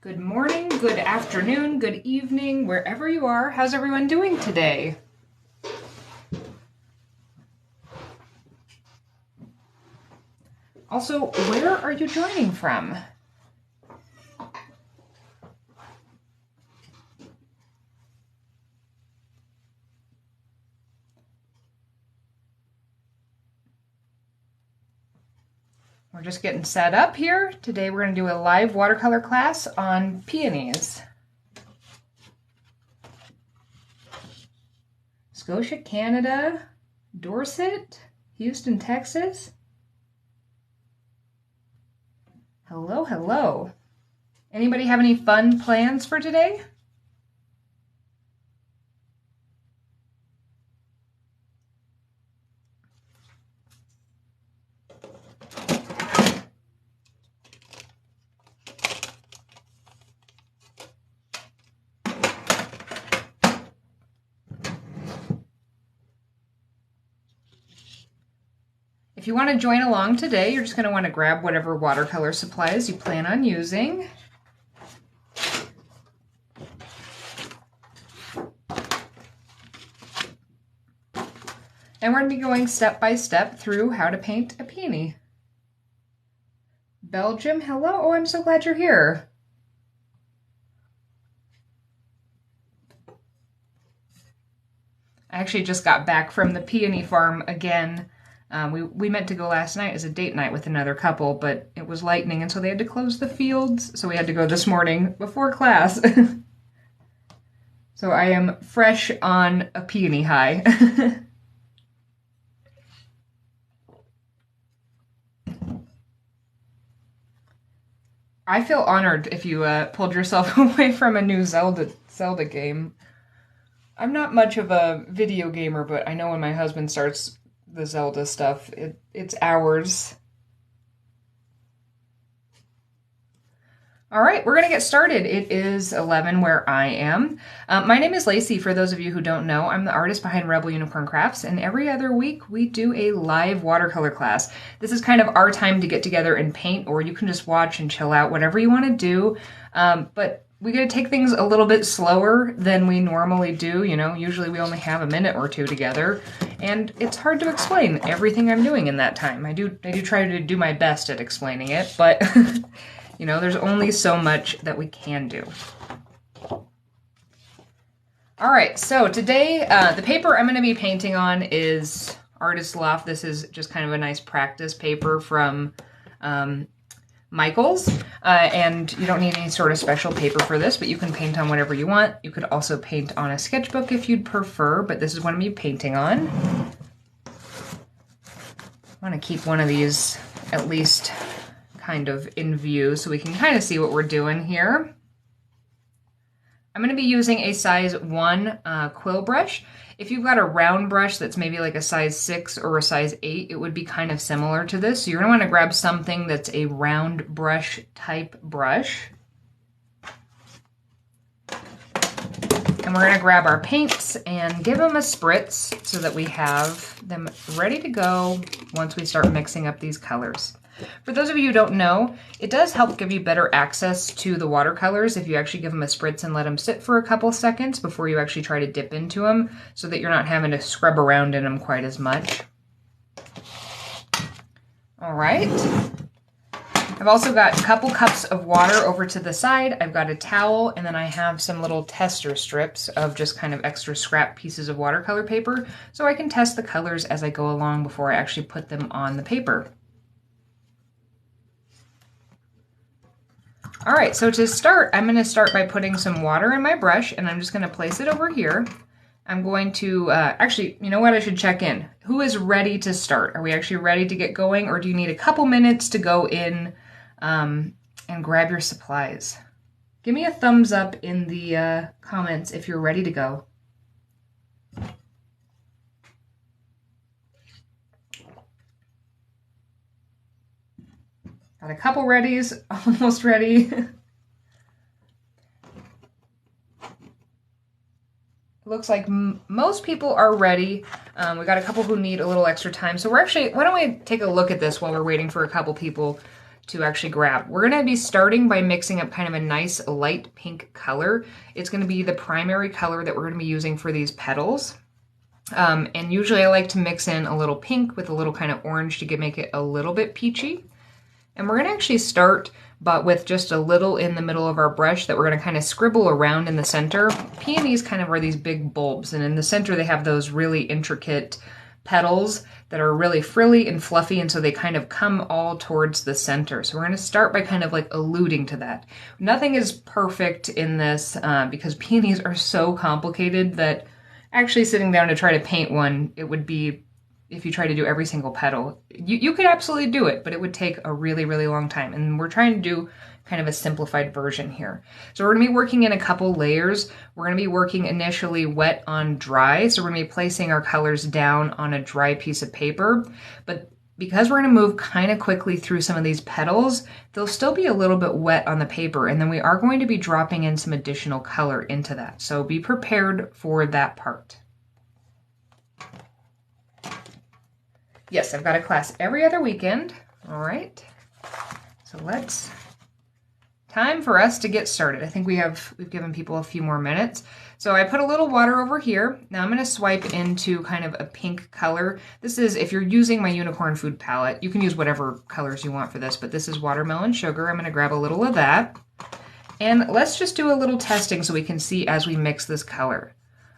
Good morning, good afternoon, good evening, wherever you are. How's everyone doing today? Also, where are you joining from? We're just getting set up here. Today we're going to do a live watercolor class on peonies. Scotia, Canada, Dorset, Houston, Texas. Hello, hello. Anybody have any fun plans for today? If you want to join along today, you're just going to want to grab whatever watercolor supplies you plan on using. And we're going to be going step by step through how to paint a peony. Belgium, hello. Oh, I'm so glad you're here. I actually just got back from the peony farm again. We meant to go last night as a date night with another couple, but it was lightning, and so they had to close the fields, so we had to go this morning before class. So I am fresh on a peony high. I feel honored if you pulled yourself away from a new Zelda game. I'm not much of a video gamer, but I know when my husband starts the Zelda stuff, it's hours. All right, we're going to get started. It is 11 where I am. My name is Lacey, for those of you who don't know. I'm the artist behind Rebel Unicorn Crafts, and every other week we do a live watercolor class. This is kind of our time to get together and paint, or you can just watch and chill out, whatever you want to do. But we're going to take things a little bit slower than we normally do. You know, usually we only have a minute or two together, and it's hard to explain everything I'm doing in that time. I do try to do my best at explaining it, but you know, there's only so much that we can do. All right, so today the paper I'm going to be painting on is Artist Loft. This is just kind of a nice practice paper from Michaels, and you don't need any sort of special paper for this, but you can paint on whatever you want. You could also paint on a sketchbook if you'd prefer, but this is what I'm going to be painting on. I want to keep one of these at least kind of in view so we can kind of see what we're doing here. I'm going to be using a size 1 quill brush. If you've got a round brush that's maybe like a size 6 or a size 8, it would be kind of similar to this. So you're going to want to grab something that's a round brush type brush. And we're going to grab our paints and give them a spritz so that we have them ready to go once we start mixing up these colors. For those of you who don't know, it does help give you better access to the watercolors if you actually give them a spritz and let them sit for a couple seconds before you actually try to dip into them, so that you're not having to scrub around in them quite as much. All right. I've also got a couple cups of water over to the side. I've got a towel, and then I have some little tester strips of just kind of extra scrap pieces of watercolor paper, so I can test the colors as I go along before I actually put them on the paper. All right, so to start, I'm going to start by putting some water in my brush, and I'm just going to place it over here. I'm going to, actually, you know what, I should check in. Who is ready to start? Are we actually ready to get going, or do you need a couple minutes to go in and grab your supplies? Give me a thumbs up in the comments if you're ready to go. Got a couple readies, almost ready. Looks like most people are ready. We got a couple who need a little extra time. So we're actually, why don't we take a look at this while we're waiting for a couple people to actually grab. We're going to be starting by mixing up kind of a nice light pink color. It's going to be the primary color that we're going to be using for these petals. And usually I like to mix in a little pink with a little kind of orange to make it a little bit peachy. And we're going to actually start but with just a little in the middle of our brush that we're going to kind of scribble around in the center. Peonies kind of are these big bulbs, and in the center they have those really intricate petals that are really frilly and fluffy, and so they kind of come all towards the center. So we're going to start by kind of like alluding to that. Nothing is perfect in this because peonies are so complicated that actually sitting down to try to paint one, it would be, if you try to do every single petal, you could absolutely do it, but it would take a really, really long time. And we're trying to do kind of a simplified version here. So we're going to be working in a couple layers. We're going to be working initially wet on dry. So we're going to be placing our colors down on a dry piece of paper. But because we're going to move kind of quickly through some of these petals, they'll still be a little bit wet on the paper. And then we are going to be dropping in some additional color into that. So be prepared for that part. Yes, I've got a class every other weekend. All right. So time for us to get started. I think we've given people a few more minutes. So I put a little water over here. Now I'm going to swipe into kind of a pink color. This is, if you're using my unicorn food palette, you can use whatever colors you want for this, but this is watermelon sugar. I'm going to grab a little of that. And let's just do a little testing so we can see as we mix this color.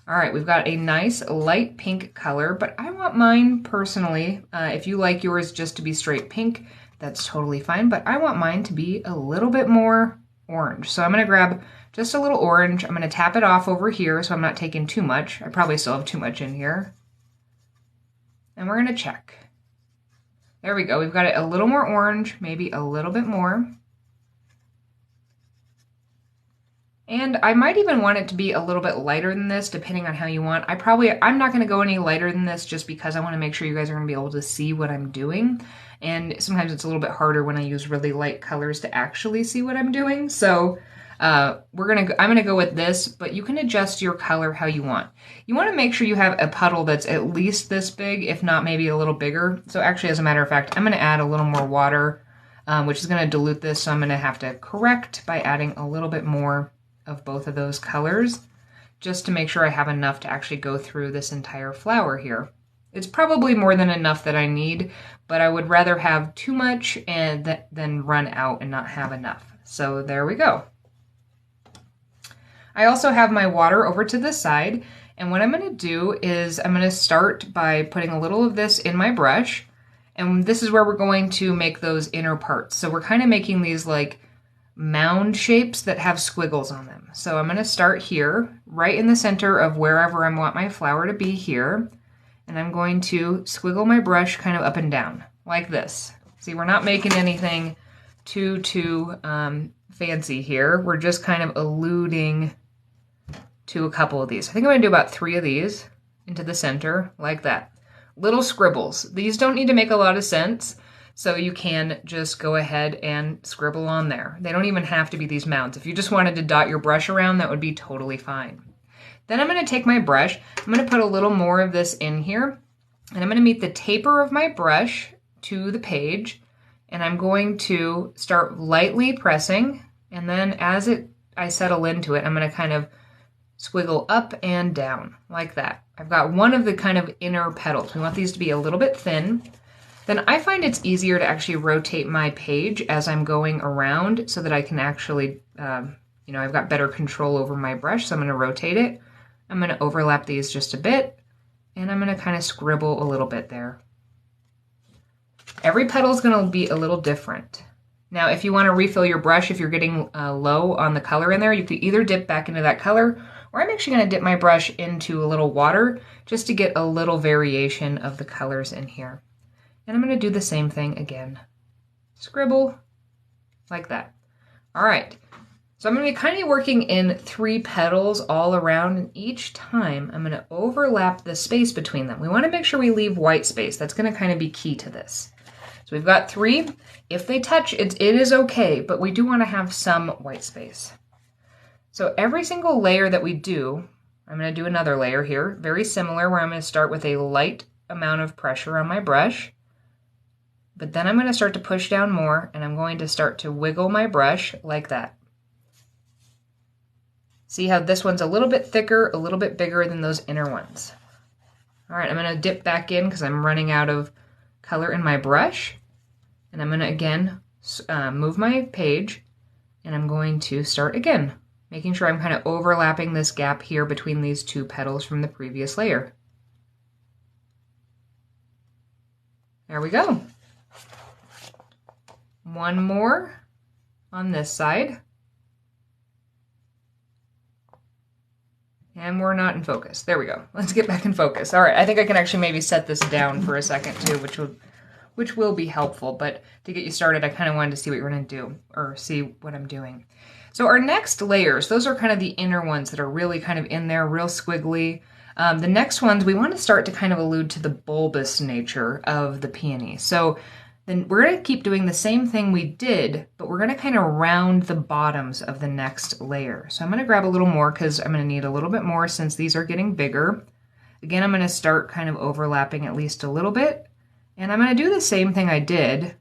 All right, we've got a nice light pink color, but I want mine personally, if you like yours just to be straight pink, that's totally fine, but I want mine to be a little bit more orange. So I'm going to grab just a little orange. I'm going to tap it off over here so I'm not taking too much. I probably still have too much in here. And we're going to check. There we go. We've got it a little more orange, maybe a little bit more. And I might even want it to be a little bit lighter than this, depending on how you want. I'm not going to go any lighter than this just because I want to make sure you guys are going to be able to see what I'm doing. And sometimes it's a little bit harder when I use really light colors to actually see what I'm doing. So I'm going to go with this, but you can adjust your color how you want. You want to make sure you have a puddle that's at least this big, if not maybe a little bigger. So actually, as a matter of fact, I'm going to add a little more water, which is going to dilute this. So I'm going to have to correct by adding a little bit more of both of those colors, just to make sure I have enough to actually go through this entire flower here. It's probably more than enough that I need, but I would rather have too much and than run out and not have enough. So there we go. I also have my water over to the side, and what I'm going to do is I'm going to start by putting a little of this in my brush, and this is where we're going to make those inner parts. So we're kind of making these like mound shapes that have squiggles on them. So I'm going to start here, right in the center of wherever I want my flower to be here. And I'm going to squiggle my brush kind of up and down, like this. See, we're not making anything too fancy here. We're just kind of alluding to a couple of these. I think I'm going to do about 3 of these into the center, like that. Little scribbles. These don't need to make a lot of sense. So you can just go ahead and scribble on there. They don't even have to be these mounds. If you just wanted to dot your brush around, that would be totally fine. Then I'm going to take my brush, I'm going to put a little more of this in here, and I'm going to meet the taper of my brush to the page, and I'm going to start lightly pressing, and then as I settle into it, I'm going to kind of squiggle up and down, like that. I've got one of the kind of inner petals. We want these to be a little bit thin. Then I find it's easier to actually rotate my page as I'm going around so that I can actually, I've got better control over my brush, so I'm going to rotate it. I'm going to overlap these just a bit, and I'm going to kind of scribble a little bit there. Every petal is going to be a little different. Now, if you want to refill your brush, if you're getting low on the color in there, you could either dip back into that color, or I'm actually going to dip my brush into a little water just to get a little variation of the colors in here. And I'm going to do the same thing again. Scribble, like that. All right. So I'm going to be kind of working in 3 petals all around, and each time I'm going to overlap the space between them. We want to make sure we leave white space. That's going to kind of be key to this. So we've got 3. If they touch, it is okay, but we do want to have some white space. So every single layer that we do, I'm going to do another layer here, very similar, where I'm going to start with a light amount of pressure on my brush. But then I'm going to start to push down more, and I'm going to start to wiggle my brush like that. See how this one's a little bit thicker, a little bit bigger than those inner ones. All right, I'm going to dip back in because I'm running out of color in my brush. And I'm going to, again, move my page, and I'm going to start again, making sure I'm kind of overlapping this gap here between these two petals from the previous layer. There we go. One more on this side. And we're not in focus. There we go. Let's get back in focus. All right, I think I can actually maybe set this down for a second too, which will be helpful. But to get you started, I kind of wanted to see what you're going to do, or see what I'm doing. So our next layers, those are kind of the inner ones that are really kind of in there, real squiggly. The next ones, we want to start to kind of allude to the bulbous nature of the peony. So then we're going to keep doing the same thing we did, but we're going to kind of round the bottoms of the next layer. So I'm going to grab a little more because I'm going to need a little bit more since these are getting bigger. Again, I'm going to start kind of overlapping at least a little bit. And I'm going to do the same thing I did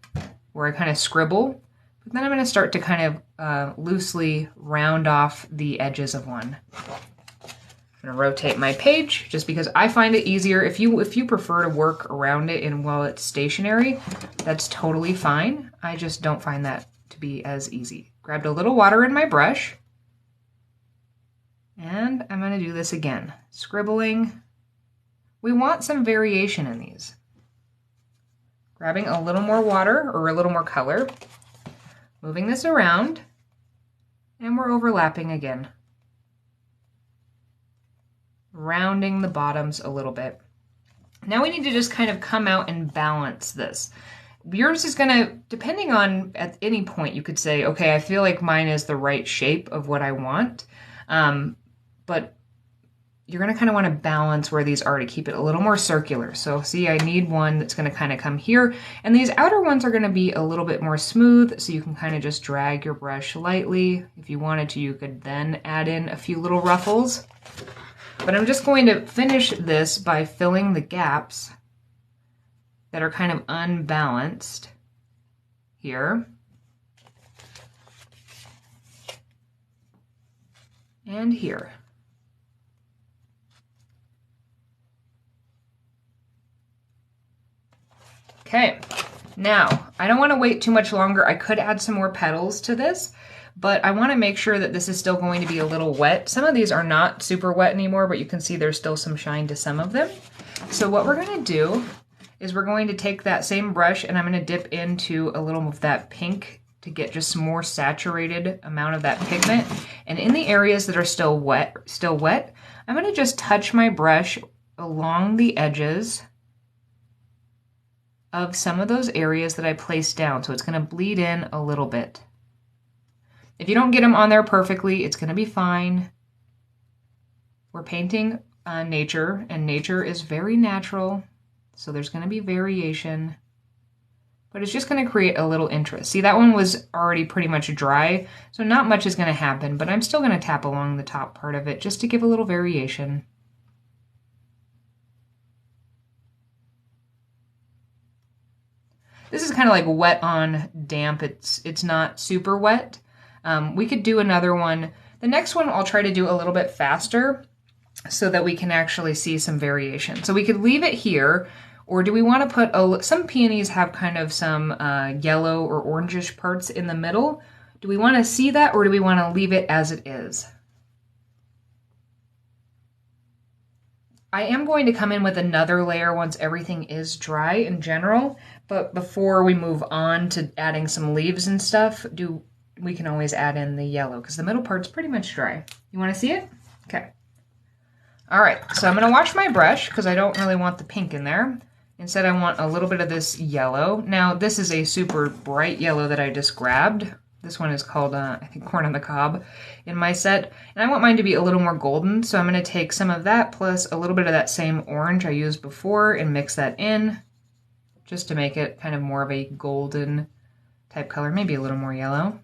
where I kind of scribble, but then I'm going to start to kind of loosely round off the edges of one. I'm going to rotate my page just because I find it easier. If you prefer to work around it and while it's stationary, that's totally fine. I just don't find that to be as easy. Grabbed a little water in my brush, and I'm going to do this again. Scribbling. We want some variation in these. Grabbing a little more water or a little more color, moving this around, and we're overlapping again. Rounding the bottoms a little bit. Now we need to just kind of come out and balance this. Yours is going to, depending on, at any point you could say, okay, I feel like mine is the right shape of what I want, but you're going to kind of want to balance where these are to keep it a little more circular. So see, I need one that's going to kind of come here, and these outer ones are going to be a little bit more smooth, so you can kind of just drag your brush lightly. If you wanted to, you could then add in a few little ruffles. But I'm just going to finish this by filling the gaps that are kind of unbalanced here. And here. Okay, now I don't want to wait too much longer. I could add some more petals to this, but I want to make sure that this is still going to be a little wet. Some of these are not super wet anymore, but you can see there's still some shine to some of them. So what we're going to do is we're going to take that same brush and I'm going to dip into a little of that pink to get just some more saturated amount of that pigment. And in the areas that are still wet, I'm going to just touch my brush along the edges of some of those areas that I placed down. So it's going to bleed in a little bit. If you don't get them on there perfectly, it's going to be fine. We're painting nature, and nature is very natural, so there's going to be variation, but it's just going to create a little interest. See, that one was already pretty much dry, so not much is going to happen, but I'm still going to tap along the top part of it just to give a little variation. This is kind of like wet on damp. It's not super wet. We could do another one. The next one I'll try to do a little bit faster so that we can actually see some variation. So we could leave it here, or do we want to put, some peonies have kind of some yellow or orangish parts in the middle. Do we want to see that, or do we want to leave it as it is? I am going to come in with another layer once everything is dry in general, but before we move on to adding some leaves and stuff, we can always add in the yellow because the middle part's pretty much dry. You want to see it? Okay. All right, so I'm going to wash my brush because I don't really want the pink in there. Instead, I want a little bit of this yellow. Now, this is a super bright yellow that I just grabbed. This one is called, I think, Corn on the Cob in my set. And I want mine to be a little more golden, so I'm going to take some of that plus a little bit of that same orange I used before and mix that in just to make it kind of more of a golden type color, maybe a little more yellow.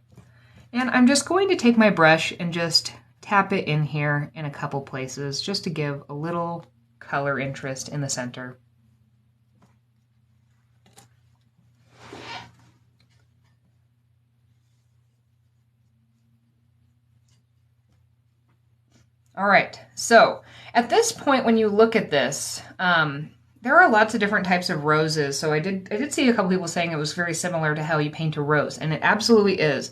And I'm just going to take my brush and just tap it in here in a couple places just to give a little color interest in the center. All right, so at this point, when you look at this, there are lots of different types of roses. So I did see a couple people saying it was very similar to how you paint a rose, and it absolutely is.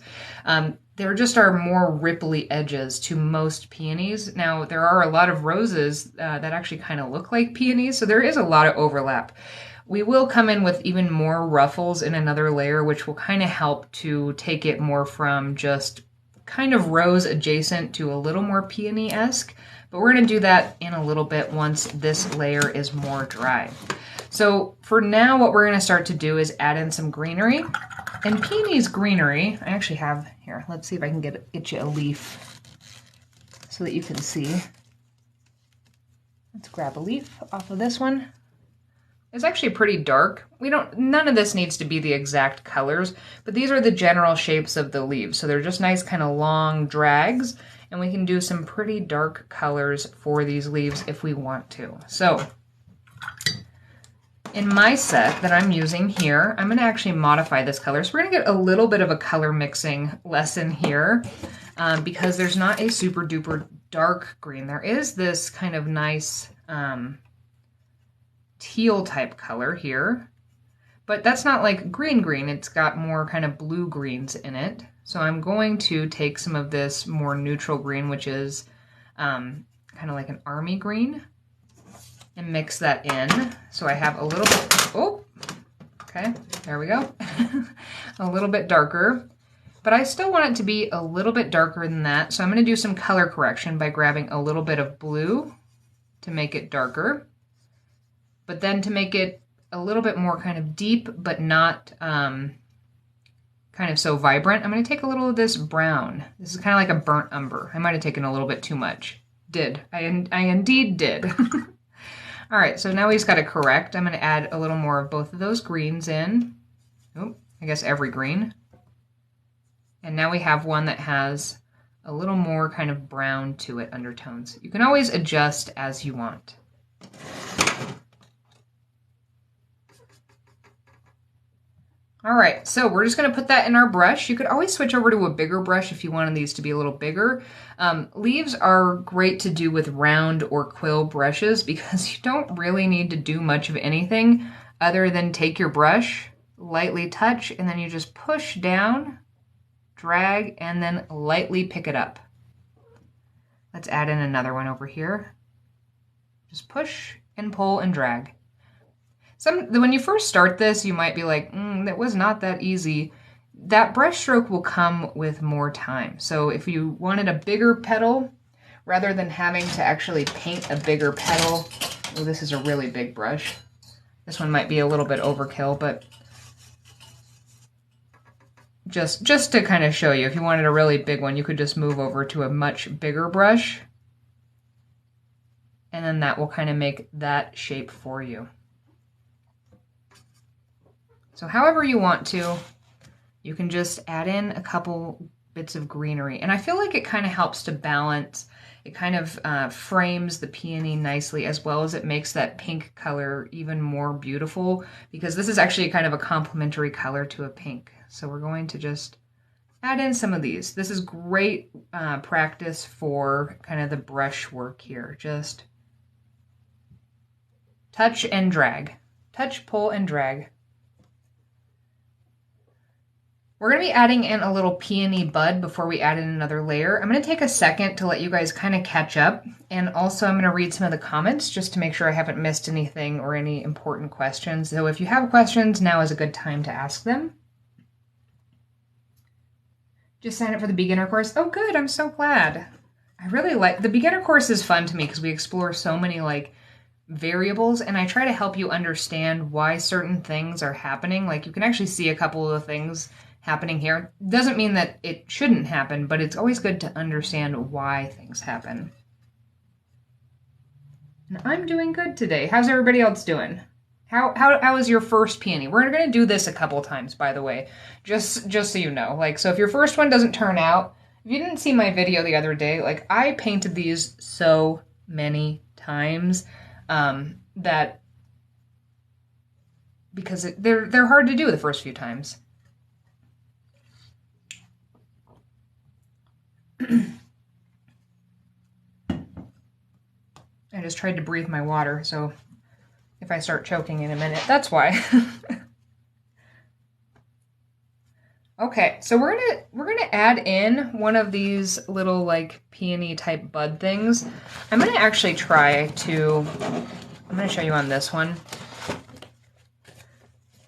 There just are more ripply edges to most peonies. Now, there are a lot of roses that actually kind of look like peonies, so there is a lot of overlap. We will come in with even more ruffles in another layer, which will kind of help to take it more from just kind of rose adjacent to a little more peony-esque, but we're going to do that in a little bit once this layer is more dry. So for now, what we're going to start to do is add in some greenery. And peonies greenery, I actually have here, let's see if I can get you a leaf so that you can see. Let's grab a leaf off of this one. It's actually pretty dark. None of this needs to be the exact colors, but these are the general shapes of the leaves. So they're just nice kind of long drags, and we can do some pretty dark colors for these leaves if we want to. So in my set that I'm using here, I'm gonna actually modify this color. So we're gonna get a little bit of a color mixing lesson here because there's not a super duper dark green. There is this kind of nice, teal type color here, but that's not like green. It's got more kind of blue greens in it. So I'm going to take some of this more neutral green, which is kind of like an army green, and mix that in. So I have a little bit, oh, okay, there we go. A little bit darker, but I still want it to be a little bit darker than that. So I'm going to do some color correction by grabbing a little bit of blue to make it darker. But then to make it a little bit more kind of deep, but not kind of so vibrant, I'm going to take a little of this brown. This is kind of like a burnt umber. I might have taken a little bit too much. I indeed did. All right, so now we just got to correct. I'm going to add a little more of both of those greens in. Oh, I guess every green. And now we have one that has a little more kind of brown to it, undertones. You can always adjust as you want. All right, so we're just gonna put that in our brush. You could always switch over to a bigger brush if you wanted these to be a little bigger. Leaves are great to do with round or quill brushes because you don't really need to do much of anything other than take your brush, lightly touch, and then you just push down, drag, and then lightly pick it up. Let's add in another one over here. Just push and pull and drag. When you first start this, you might be like, that was not that easy. That brush stroke will come with more time. So if you wanted a bigger petal, rather than having to actually paint a bigger petal, oh, this is a really big brush. This one might be a little bit overkill, but just to kind of show you, if you wanted a really big one, you could just move over to a much bigger brush, and then that will kind of make that shape for you. So however you want to, you can just add in a couple bits of greenery. And I feel like it kind of helps to balance. It kind of frames the peony nicely, as well as it makes that pink color even more beautiful, because this is actually kind of a complementary color to a pink. So we're going to just add in some of these. This is great practice for kind of the brush work here. Just touch and drag. Touch, pull, and drag. We're going to be adding in a little peony bud before we add in another layer. I'm going to take a second to let you guys kind of catch up. And also I'm going to read some of the comments just to make sure I haven't missed anything or any important questions. So if you have questions, now is a good time to ask them. Just sign up for the beginner course. Oh, good. I'm so glad. I really like the beginner course. Is fun to me because we explore so many variables, and I try to help you understand why certain things are happening. Like you can actually see a couple of the things happening here. Doesn't mean that it shouldn't happen, but it's always good to understand why things happen. And I'm doing good today. How's everybody else doing? How was your first peony? We're going to do this a couple times, by the way, just so you know. So if your first one doesn't turn out, if you didn't see my video the other day, I painted these so many times that because they're hard to do the first few times. just tried to breathe my water, so if I start choking in a minute, that's why. Okay, so we're gonna add in one of these little like peony type bud things. I'm gonna actually try to, I'm gonna show you on this one.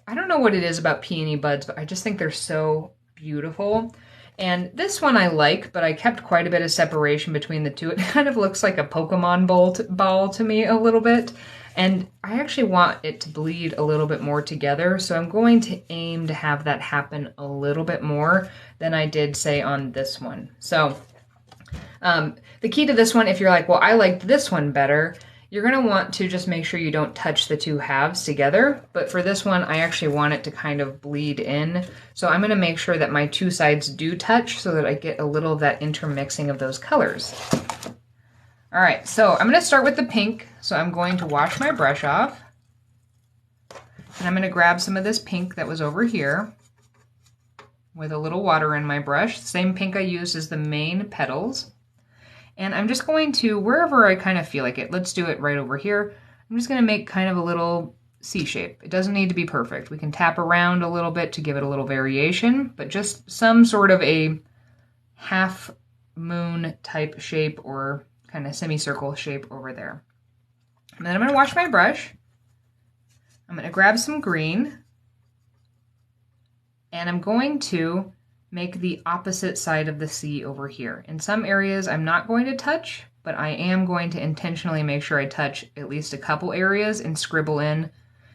I don't know what it is about peony buds, but I just think they're so beautiful. And this one I like, but I kept quite a bit of separation between the two. It kind of looks like a Pokemon ball to me a little bit. And I actually want it to bleed a little bit more together, so I'm going to aim to have that happen a little bit more than I did, say, on this one. So the key to this one, if you're like, well, I liked this one better, you're going to want to just make sure you don't touch the two halves together. But for this one, I actually want it to kind of bleed in. So I'm going to make sure that my two sides do touch so that I get a little of that intermixing of those colors. All right, so I'm going to start with the pink. So I'm going to wash my brush off. And I'm going to grab some of this pink that was over here with a little water in my brush. Same pink I used as the main petals. And I'm just going to, wherever I kind of feel like it, let's do it right over here. I'm just going to make kind of a little C shape. It doesn't need to be perfect. We can tap around a little bit to give it a little variation, but just some sort of a half moon type shape or kind of semicircle shape over there. And then I'm going to wash my brush. I'm going to grab some green, and I'm going to make the opposite side of the C over here. In some areas I'm not going to touch, but I am going to intentionally make sure I touch at least a couple areas and scribble in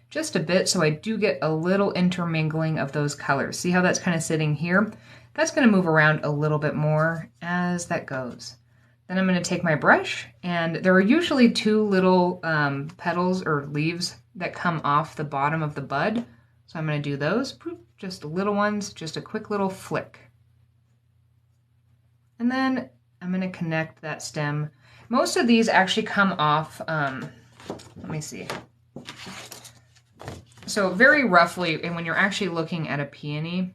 just a bit so I do get a little intermingling of those colors. See how that's kind of sitting here? That's going to move around a little bit more as that goes. Then I'm going to take my brush, and there are usually two little petals or leaves that come off the bottom of the bud. So I'm going to do those, just little ones, just a quick little flick. And then I'm going to connect that stem. Most of these actually come off, let me see. So very roughly, and when you're actually looking at a peony,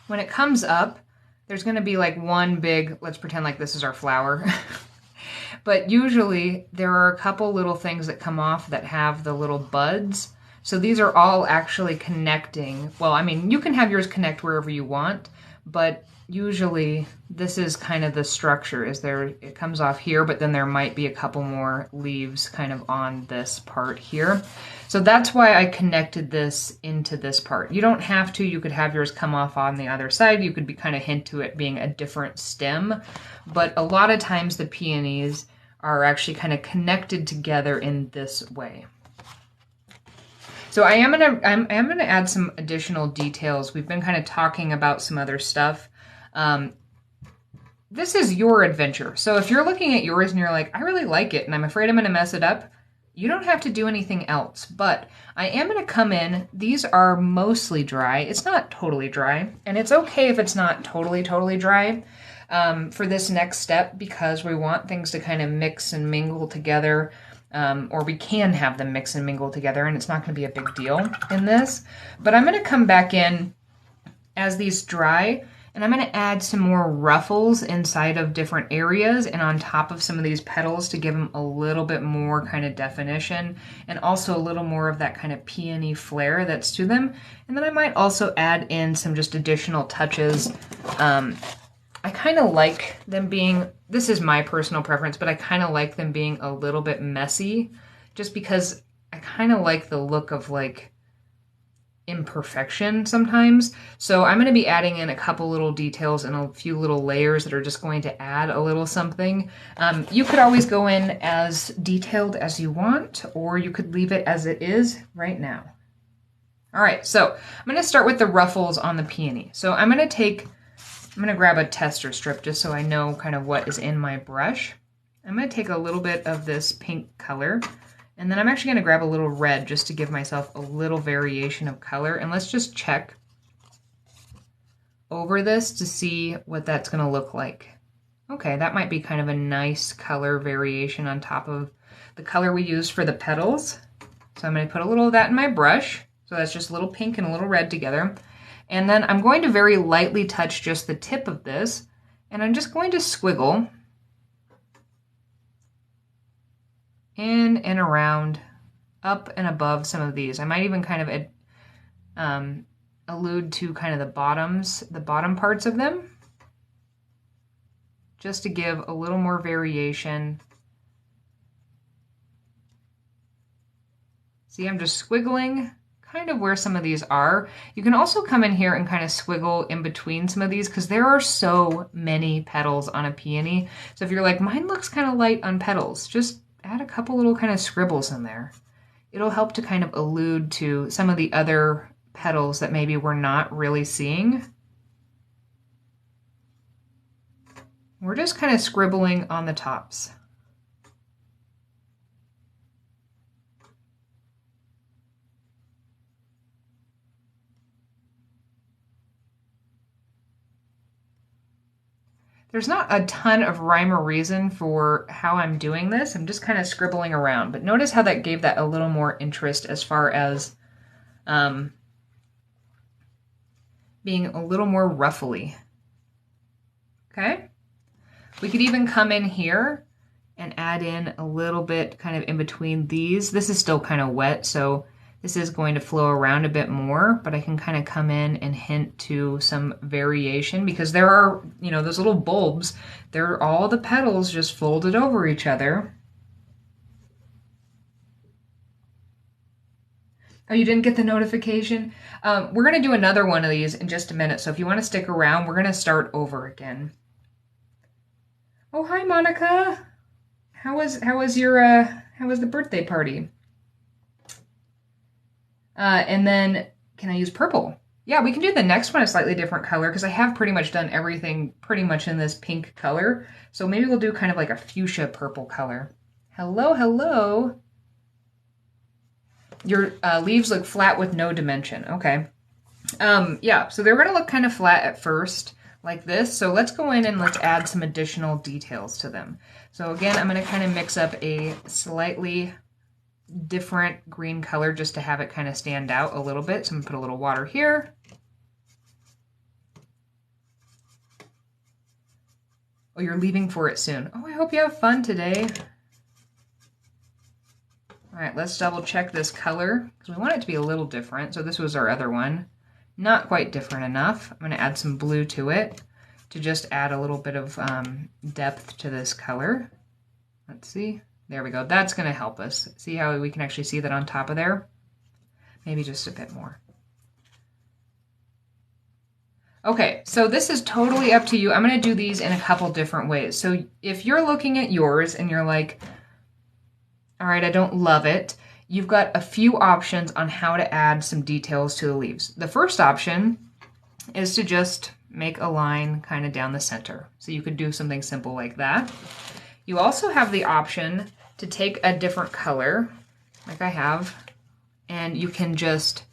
when it comes up, there's going to be like one big, let's pretend like this is our flower. But usually there are a couple little things that come off that have the little buds. So these are all actually connecting. Well, I mean, you can have yours connect wherever you want, but usually this is kind of the structure. It comes off here, but then there might be a couple more leaves kind of on this part here. So that's why I connected this into this part. You don't have to. You could have yours come off on the other side. You could be kind of hint to it being a different stem. But a lot of times the peonies are actually kind of connected together in this way. So I am gonna add some additional details. We've been kind of talking about some other stuff. This is your adventure. So if you're looking at yours and you're like, I really like it and I'm afraid I'm gonna mess it up, you don't have to do anything else. But I am gonna come in, these are mostly dry. It's not totally dry, and it's okay if it's not totally dry for this next step, because we want things to kind of mix and mingle together. Or we can have them mix and mingle together, and it's not going to be a big deal in this. But I'm going to come back in as these dry, and I'm going to add some more ruffles inside of different areas and on top of some of these petals to give them a little bit more kind of definition, and also a little more of that kind of peony flair that's to them. And then I might also add in some just additional touches. I kind of like them being, this is my personal preference, but I kind of like them being a little bit messy, just because I kind of like the look of like imperfection sometimes. So I'm going to be adding in a couple little details and a few little layers that are just going to add a little something. You could always go in as detailed as you want, or you could leave it as it is right now. All right, so I'm going to start with the ruffles on the peony. So I'm going to grab a tester strip just so I know kind of what is in my brush. I'm going to take a little bit of this pink color, and then I'm actually going to grab a little red just to give myself a little variation of color. And let's just check over this to see what that's going to look like. Okay, that might be kind of a nice color variation on top of the color we used for the petals. So I'm going to put a little of that in my brush. So that's just a little pink and a little red together. And then I'm going to very lightly touch just the tip of this, and I'm just going to squiggle in and around, up and above some of these. I might even kind of allude to kind of the bottom parts of them, just to give a little more variation. See, I'm just squiggling kind of where some of these are. You can also come in here and kind of squiggle in between some of these because there are so many petals on a peony. So if you're like, mine looks kind of light on petals, just add a couple little kind of scribbles in there. It'll help to kind of allude to some of the other petals that maybe we're not really seeing. We're just kind of scribbling on the tops. There's not a ton of rhyme or reason for how I'm doing this. I'm just kind of scribbling around. But notice how that gave that a little more interest as far as being a little more ruffly. Okay? We could even come in here and add in a little bit kind of in between these. This is still kind of wet, so this is going to flow around a bit more, but I can kind of come in and hint to some variation because there are, you know, those little bulbs, they're all the petals just folded over each other. Oh, you didn't get the notification? We're going to do another one of these in just a minute, so if you want to stick around, we're going to start over again. Oh, hi, Monica. How was the birthday party? And then, can I use purple? Yeah, we can do the next one a slightly different color because I have pretty much done everything pretty much in this pink color. So maybe we'll do kind of like a fuchsia purple color. Hello, hello. Your leaves look flat with no dimension. Okay. Yeah, so they're going to look kind of flat at first, like this. So let's go in and let's add some additional details to them. So again, I'm going to kind of mix up a slightly different green color just to have it kind of stand out a little bit. So I'm going to put a little water here. Oh, you're leaving for it soon. Oh, I hope you have fun today. All right, let's double check this color because we want it to be a little different. So this was our other one. Not quite different enough. I'm going to add some blue to it to just add a little bit of depth to this color. Let's see. There we go. That's going to help us. See how we can actually see that on top of there? Maybe just a bit more. Okay, so this is totally up to you. I'm going to do these in a couple different ways. So if you're looking at yours and you're like, all right, I don't love it, you've got a few options on how to add some details to the leaves. The first option is to just make a line kind of down the center. So you could do something simple like that. You also have the option to take a different color, like I have, and you can just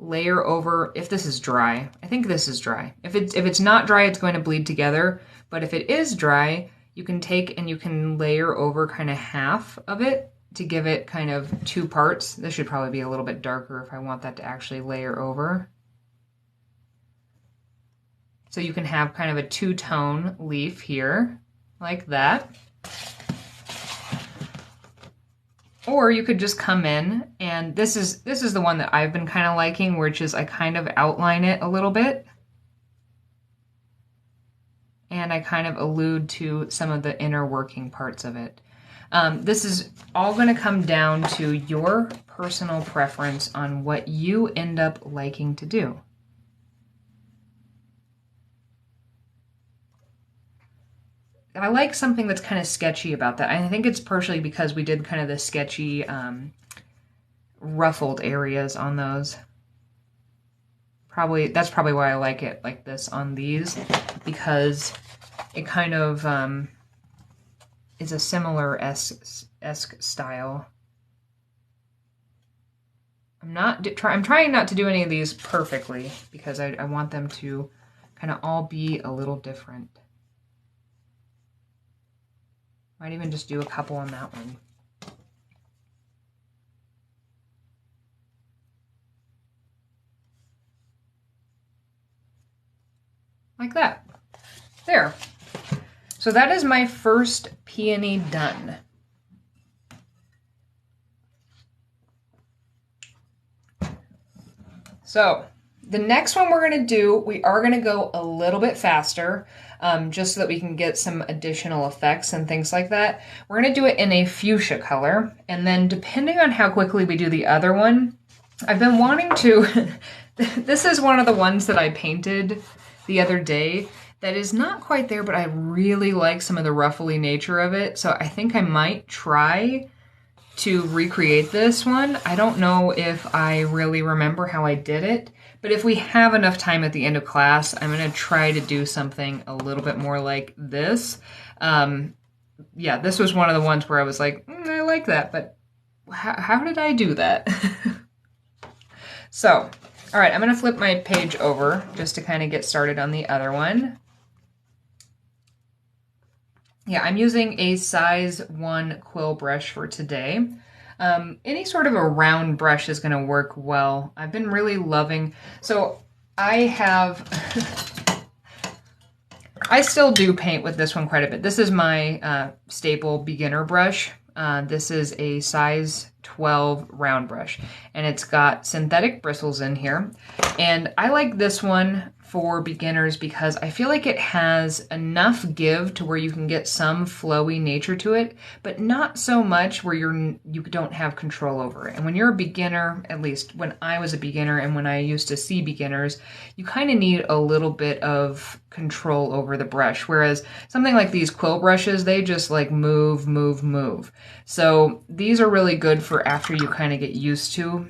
layer over, if this is dry. I think this is dry. If it's not dry, it's going to bleed together, but if it is dry, you can take and you can layer over kind of half of it to give it kind of two parts. This should probably be a little bit darker if I want that to actually layer over. So you can have kind of a two-tone leaf here, like that. Or you could just come in, and this is the one that I've been kind of liking, which is I kind of outline it a little bit. And I kind of allude to some of the inner working parts of it. This is all going to come down to your personal preference on what you end up liking to do. I like something that's kind of sketchy about that. I think it's partially because we did kind of the sketchy ruffled areas on those. That's probably why I like it like this on these, because it kind of is a similar esque style. I'm trying not to do any of these perfectly because I want them to kind of all be a little different. Might even just do a couple on that one. Like that. There. So that is my first peony done. So the next one we're going to do, we are going to go a little bit faster, just so that we can get some additional effects and things like that. We're going to do it in a fuchsia color, and then depending on how quickly we do the other one, I've been wanting to, this is one of the ones that I painted the other day that is not quite there, but I really like some of the ruffly nature of it, so I think I might try to recreate this one. I don't know if I really remember how I did it, but if we have enough time at the end of class, I'm going to try to do something a little bit more like this. Yeah, this was one of the ones where I was like, I like that, but how did I do that? So, all right, I'm going to flip my page over just to kind of get started on the other one. Yeah, I'm using a size 1 quill brush for today. Any sort of a round brush is going to work well. I've been really loving, so I still do paint with this one quite a bit. This is my staple beginner brush. This is a size 12 round brush, and it's got synthetic bristles in here. And I like this one for beginners because I feel like it has enough give to where you can get some flowy nature to it, but not so much where you don't have control over it. And when you're a beginner, at least when I was a beginner and when I used to see beginners, you kind of need a little bit of control over the brush. Whereas something like these quill brushes, they just like move, move, move. So these are really good for after you kind of get used to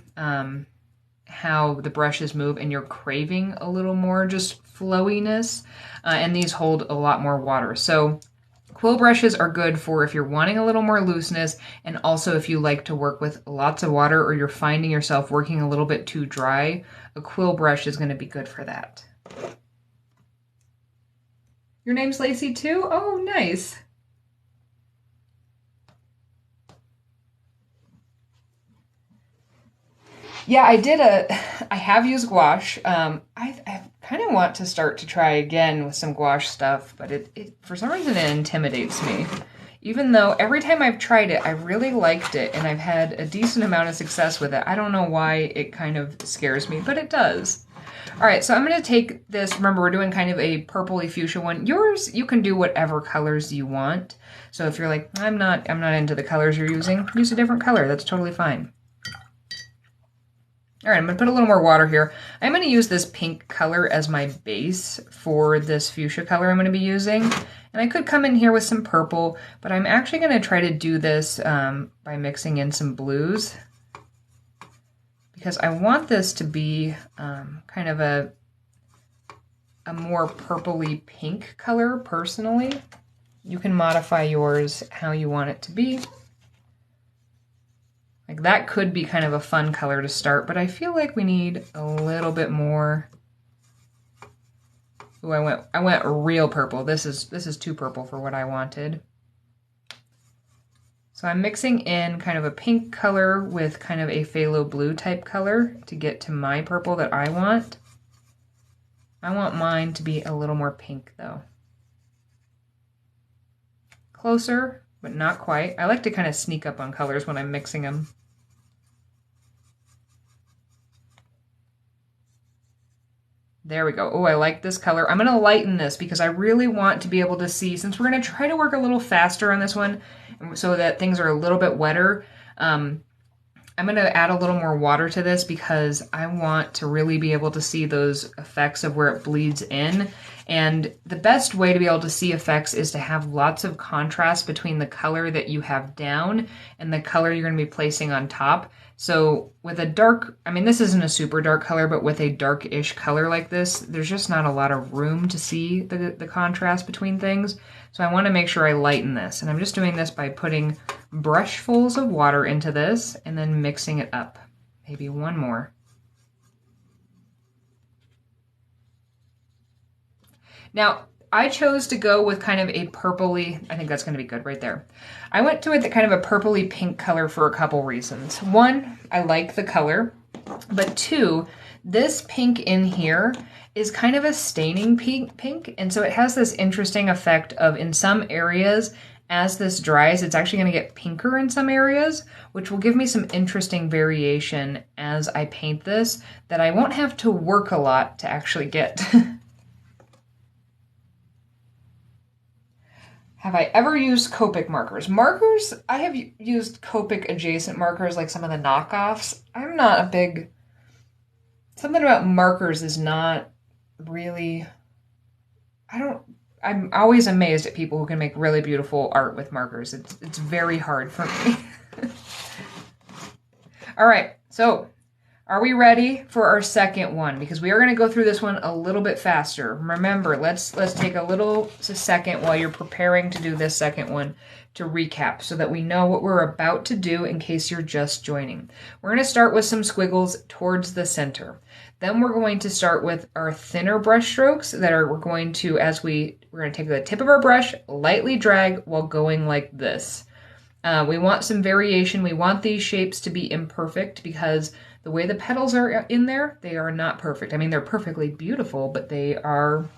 how the brushes move and you're craving a little more just flowiness, and these hold a lot more water. So quill brushes are good for if you're wanting a little more looseness, and also if you like to work with lots of water or you're finding yourself working a little bit too dry, a quill brush is going to be good for that. Your name's Lacey too? Oh, nice. Yeah, I have used gouache. I kind of want to start to try again with some gouache stuff, but it for some reason it intimidates me. Even though every time I've tried it, I really liked it, and I've had a decent amount of success with it. I don't know why it kind of scares me, but it does. All right, so I'm going to take this. Remember, we're doing kind of a purpley fuchsia one. Yours, you can do whatever colors you want. So if you're like, I'm not into the colors you're using, use a different color. That's totally fine. All right, I'm going to put a little more water here. I'm going to use this pink color as my base for this fuchsia color I'm going to be using. And I could come in here with some purple, but I'm actually going to try to do this by mixing in some blues, because I want this to be kind of a more purpley pink color personally. You can modify yours how you want it to be. Like that could be kind of a fun color to start, but I feel like we need a little bit more. Ooh, I went real purple. This is too purple for what I wanted. So I'm mixing in kind of a pink color with kind of a phthalo blue type color to get to my purple that I want. I want mine to be a little more pink though. Closer, but not quite. I like to kind of sneak up on colors when I'm mixing them. There we go. Oh, I like this color. I'm going to lighten this because I really want to be able to see, since we're going to try to work a little faster on this one so that things are a little bit wetter, I'm going to add a little more water to this because I want to really be able to see those effects of where it bleeds in. And the best way to be able to see effects is to have lots of contrast between the color that you have down and the color you're going to be placing on top. So with a dark, I mean, this isn't a super dark color, but with a dark-ish color like this, there's just not a lot of room to see the contrast between things. So I want to make sure I lighten this. And I'm just doing this by putting brushfuls of water into this and then mixing it up. Maybe one more. Now, I chose to go with kind of a purpley, I think that's going to be good right there. I went to it the kind of a purpley pink color for a couple reasons. One, I like the color, but two, this pink in here is kind of a staining pink, and so it has this interesting effect of in some areas as this dries, it's actually going to get pinker in some areas, which will give me some interesting variation as I paint this that I won't have to work a lot to actually get. Have I ever used Copic markers? Markers, I have used Copic adjacent markers like some of the knockoffs. I'm not a big... Something about markers is not really... I'm always amazed at people who can make really beautiful art with markers. It's very hard for me. All right, so are we ready for our second one? Because we are going to go through this one a little bit faster. Remember, let's take a second while you're preparing to do this second one to recap so that we know what we're about to do in case you're just joining. We're going to start with some squiggles towards the center. Then we're going to start with our thinner brush strokes that are, we're going to take the tip of our brush, lightly drag while going like this. We want some variation. We want these shapes to be imperfect because the way the petals are in there, they are not perfect. I mean, they're perfectly beautiful, but they're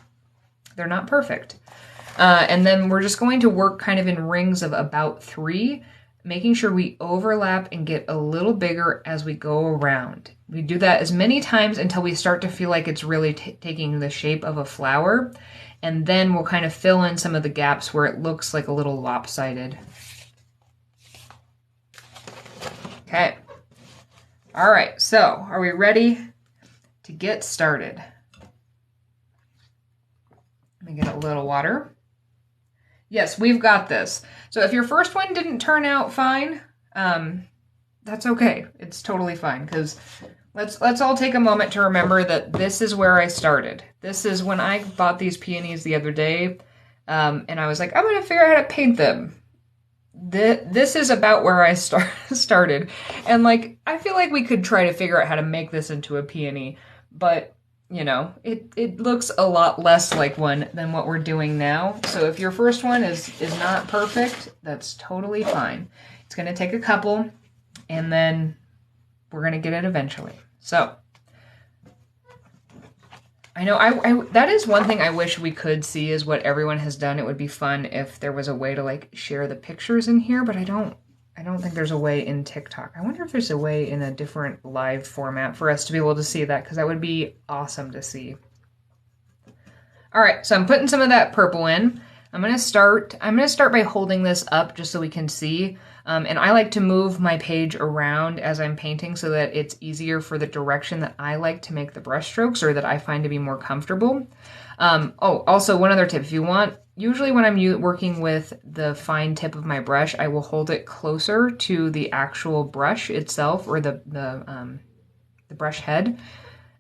not perfect. And then we're just going to work kind of in rings of about 3, making sure we overlap and get a little bigger as we go around. We do that as many times until we start to feel like it's really taking the shape of a flower. And then we'll kind of fill in some of the gaps where it looks like a little lopsided. Okay. All right, so are we ready to get started? Let me get a little water. Yes, we've got this. So if your first one didn't turn out fine, that's okay. It's totally fine because let's all take a moment to remember that this is where I started. This is when I bought these peonies the other day, and I was like, I'm going to figure out how to paint them. This is about where I started. And like, I feel like we could try to figure out how to make this into a peony, but you know, it looks a lot less like one than what we're doing now. So if your first one is not perfect, that's totally fine. It's going to take a couple, and then we're going to get it eventually. So I know that is one thing I wish we could see is what everyone has done. It would be fun if there was a way to like share the pictures in here, but I don't think there's a way in TikTok. I wonder if there's a way in a different live format for us to be able to see that, because that would be awesome to see. All right, so I'm putting some of that purple in. I'm gonna start by holding this up just so we can see. And I like to move my page around as I'm painting so that it's easier for the direction that I like to make the brush strokes or that I find to be more comfortable. Also one other tip, if you want, usually when I'm working with the fine tip of my brush, I will hold it closer to the actual brush itself or the brush head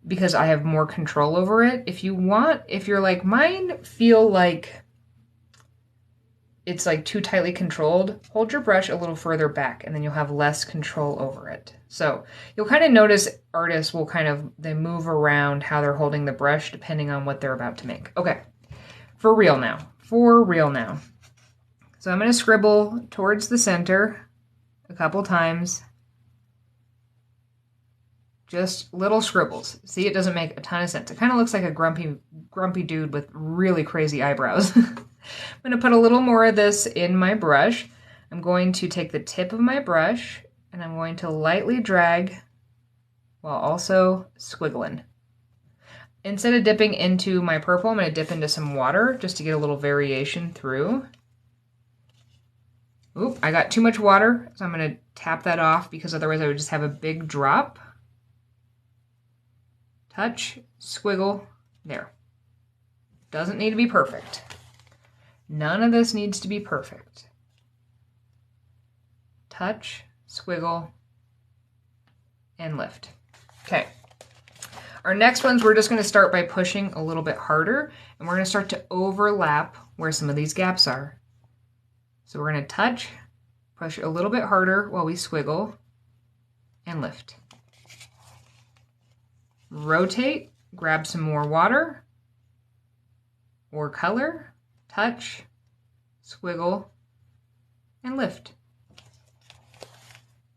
because I have more control over it. If you're like mine, feel like it's like too tightly controlled, hold your brush a little further back and then you'll have less control over it. So you'll kind of notice artists will they move around how they're holding the brush depending on what they're about to make. Okay, for real now. So I'm going to scribble towards the center a couple times. Just little scribbles. See, it doesn't make a ton of sense. It kind of looks like a grumpy dude with really crazy eyebrows. I'm going to put a little more of this in my brush. I'm going to take the tip of my brush and I'm going to lightly drag while also squiggling. Instead of dipping into my purple, I'm going to dip into some water just to get a little variation through. Oop, I got too much water, so I'm going to tap that off because otherwise I would just have a big drop. Touch, squiggle, there. Doesn't need to be perfect. None of this needs to be perfect. Touch, squiggle, and lift. Okay. Our next ones, we're just going to start by pushing a little bit harder, and we're going to start to overlap where some of these gaps are. So we're going to touch, push a little bit harder while we squiggle, and lift. Rotate, grab some more water or color, touch, squiggle, and lift.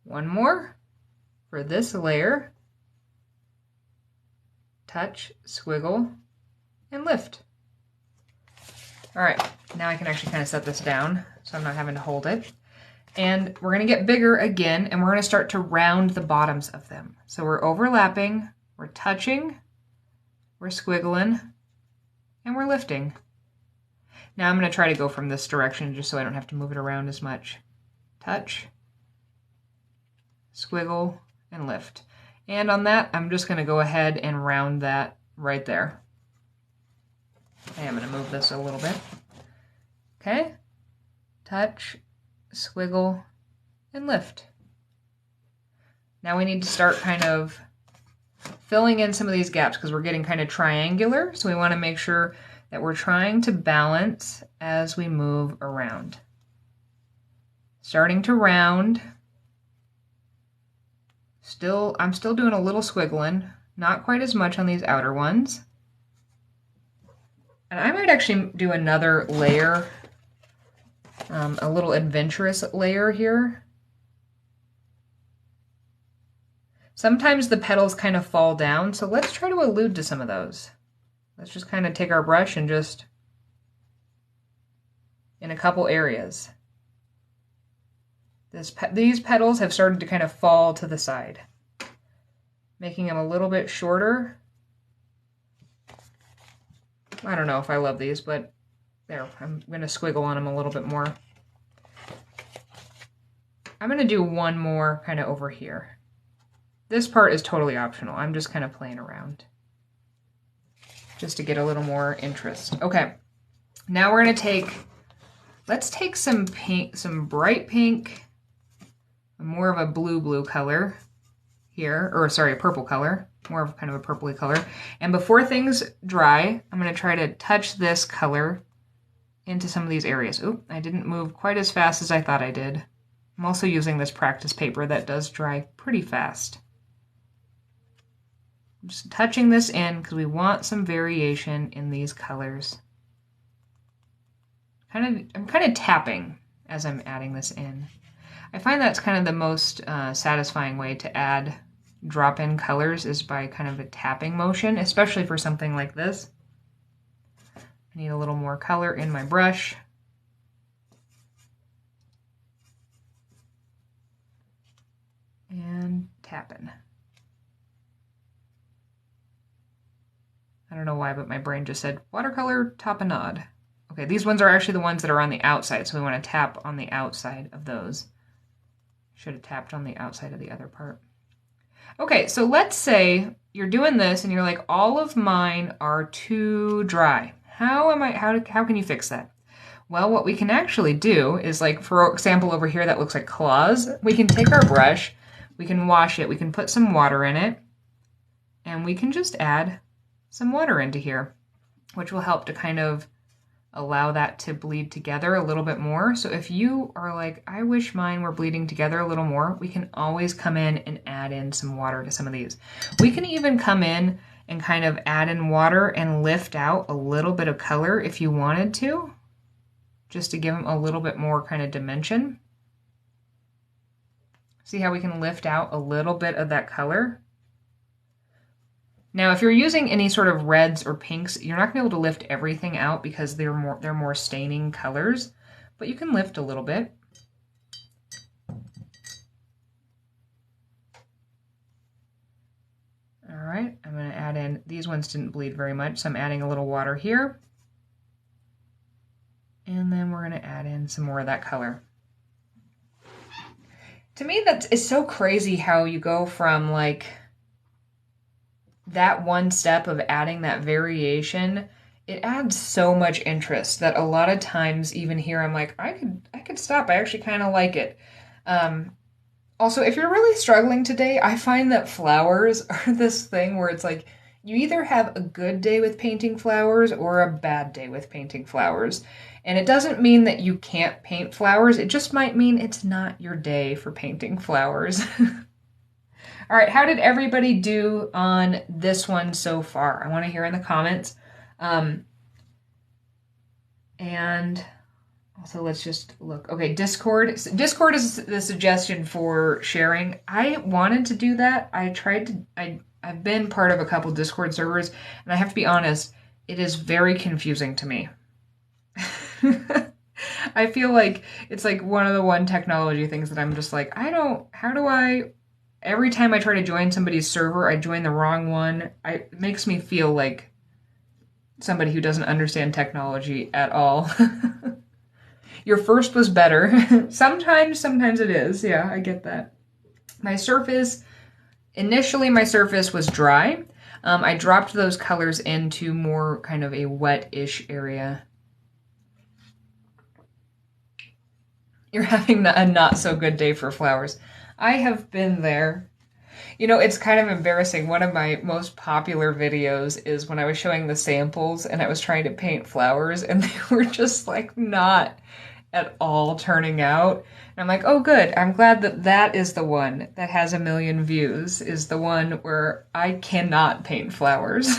One more for this layer. Touch, squiggle, and lift. All right, Now I can actually kind of set this down so I'm not having to hold it. And we're going to get bigger again, and we're going to start to round the bottoms of them. So we're overlapping, we're touching, we're squiggling, and we're lifting. Now I'm going to try to go from this direction just so I don't have to move it around as much. Touch, squiggle, and lift. And on that, I'm just going to go ahead and round that right there. Okay, I'm going to move this a little bit. Okay, touch, squiggle, and lift. Now we need to start kind of filling in some of these gaps because we're getting kind of triangular. So we want to make sure that we're trying to balance as we move around. Starting to round. I'm still doing a little squiggling, not quite as much on these outer ones. And I might actually do another layer, a little adventurous layer here. Sometimes the petals kind of fall down, so let's try to allude to some of those. Let's just kind of take our brush and just, in a couple areas. These petals have started to kind of fall to the side, making them a little bit shorter. I don't know if I love these, but there, I'm going to squiggle on them a little bit more. I'm going to do one more kind of over here. This part is totally optional. I'm just kind of playing around just to get a little more interest. Okay, now we're going to let's take some pink, some bright pink, more of a blue color here, or sorry, a purple color, more of kind of a purpley color. And before things dry, I'm going to try to touch this color into some of these areas. Oop, I didn't move quite as fast as I thought I did. I'm also using this practice paper that does dry pretty fast. I'm just touching this in because we want some variation in these colors. I'm kind of tapping as I'm adding this in. I find that's kind of the most satisfying way to add drop-in colors is by kind of a tapping motion, especially for something like this. I need a little more color in my brush. And tapping. I don't know why, but my brain just said watercolor tapenade. Okay, these ones are actually the ones that are on the outside, so we want to tap on the outside of those. Should have tapped on the outside of the other part. Okay, so let's say you're doing this and you're like, all of mine are too dry. How can you fix that? Well, what we can actually do is, like, for example, over here that looks like claws. We can take our brush, we can wash it, we can put some water in it, and we can just add some water into here, which will help to kind of allow that to bleed together a little bit more. So if you are like, I wish mine were bleeding together a little more, we can always come in and add in some water to some of these. We can even come in and kind of add in water and lift out a little bit of color if you wanted to, just to give them a little bit more kind of dimension. See how we can lift out a little bit of that color? Now, if you're using any sort of reds or pinks, you're not going to be able to lift everything out because they're more staining colors, but you can lift a little bit. All right, I'm going to add in, these ones didn't bleed very much, so I'm adding a little water here. And then we're going to add in some more of that color. To me, it's so crazy how you go from like that one step of adding that variation. It adds so much interest that a lot of times even here I'm like, I could stop. I actually kind of like it. Also, if you're really struggling today, I find that flowers are this thing where it's like you either have a good day with painting flowers or a bad day with painting flowers. And it doesn't mean that you can't paint flowers. It just might mean it's not your day for painting flowers. All right, how did everybody do on this one so far? I want to hear in the comments. And also let's just look. Okay, Discord. Discord is the suggestion for sharing. I wanted to do that. I've been part of a couple Discord servers, and I have to be honest, it is very confusing to me. I feel like it's like one of the one technology things that I'm just like, every time I try to join somebody's server, I join the wrong one. It makes me feel like somebody who doesn't understand technology at all. Your first was better. Sometimes it is. Yeah, I get that. Initially my surface was dry. I dropped those colors into more kind of a wet-ish area. You're having a not so good day for flowers. I have been there. You know, it's kind of embarrassing. One of my most popular videos is when I was showing the samples and I was trying to paint flowers and they were just like not at all turning out. And I'm like, oh good, I'm glad that that is the one that has 1 million views, is the one where I cannot paint flowers.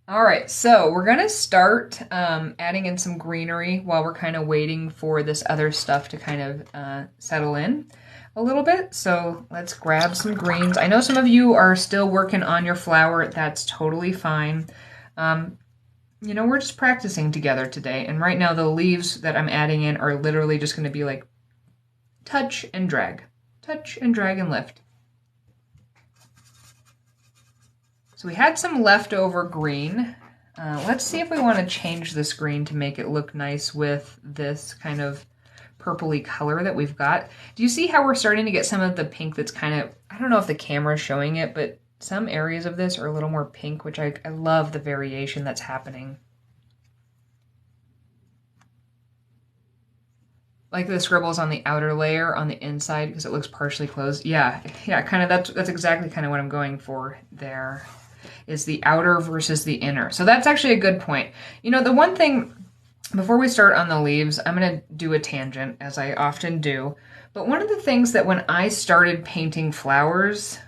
All right, so we're gonna start adding in some greenery while we're kind of waiting for this other stuff to kind of settle in a little bit. So let's grab some greens. I know some of you are still working on your flower. That's totally fine. You know, we're just practicing together today. And right now the leaves that I'm adding in are literally just gonna be like touch and drag and lift. So we had some leftover green. Let's see if we want to change this green to make it look nice with this kind of purpley color that we've got. Do you see how we're starting to get some of the pink that's kind of, I don't know if the camera's showing it, but some areas of this are a little more pink, which I love the variation that's happening. Like the scribbles on the outer layer on the inside because it looks partially closed. Yeah, kind of that's exactly kind of what I'm going for there. Is the outer versus the inner. So that's actually a good point. You know, the one thing, before we start on the leaves, I'm going to do a tangent, as I often do. But one of the things that when I started painting flowers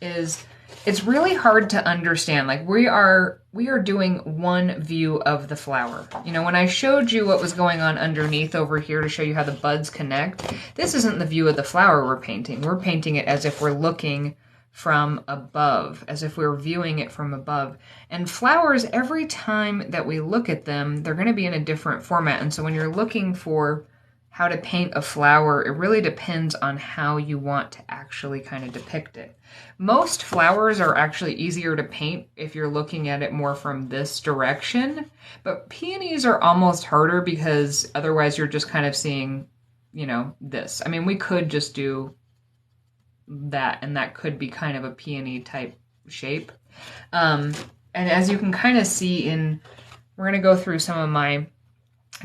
is it's really hard to understand. Like we are doing one view of the flower. You know, when I showed you what was going on underneath over here to show you how the buds connect, this isn't the view of the flower we're painting. We're painting it as if we're looking from above, as if we're viewing it from above. And flowers, every time that we look at them, they're going to be in a different format. And so when you're looking for how to paint a flower, it really depends on how you want to actually kind of depict it. Most flowers are actually easier to paint if you're looking at it more from this direction, but peonies are almost harder because otherwise you're just kind of seeing, you know, this. I mean, we could just do that, and that could be kind of a peony type shape. And as you can kind of see we're going to go through some of my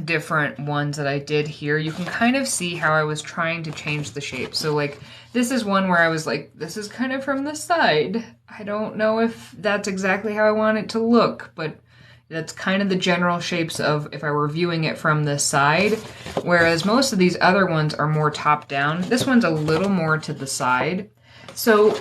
different ones that I did here. You can kind of see how I was trying to change the shape. So like this is one where I was like, this is kind of from the side. I don't know if that's exactly how I want it to look, but that's kind of the general shapes of if I were viewing it from this side, whereas most of these other ones are more top down. This one's a little more to the side. So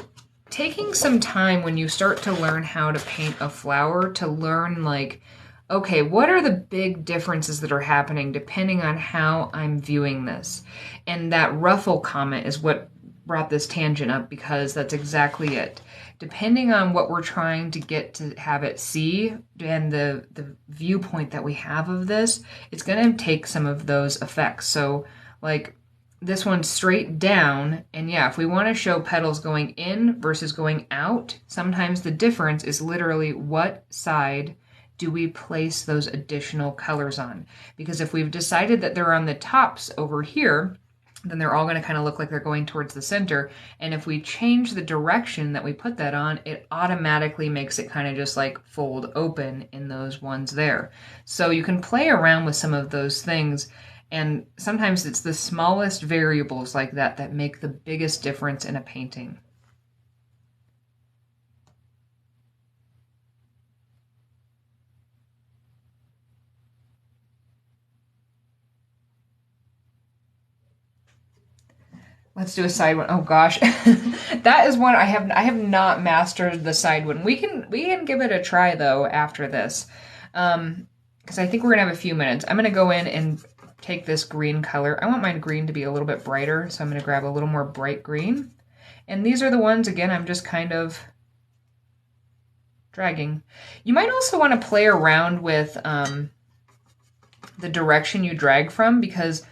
taking some time when you start to learn how to paint a flower to learn like, okay, what are the big differences that are happening depending on how I'm viewing this? And that ruffle comment is what brought this tangent up because that's exactly it. Depending on what we're trying to get to have it see and the viewpoint that we have of this, it's going to take some of those effects. So like this one's straight down, and yeah, if we want to show petals going in versus going out, sometimes the difference is literally what side do we place those additional colors on? Because if we've decided that they're on the tops over here, then they're all going to kind of look like they're going towards the center. And if we change the direction that we put that on, it automatically makes it kind of just like fold open in those ones there. So you can play around with some of those things. And sometimes it's the smallest variables like that that make the biggest difference in a painting. Let's do a side one. Oh gosh, that is one I have not mastered the side one. We can give it a try though after this, because I think we're gonna have a few minutes. I'm gonna go in and take this green color. I want my green to be a little bit brighter, so I'm gonna grab a little more bright green. And these are the ones again. I'm just kind of dragging. You might also want to play around with the direction you drag from, because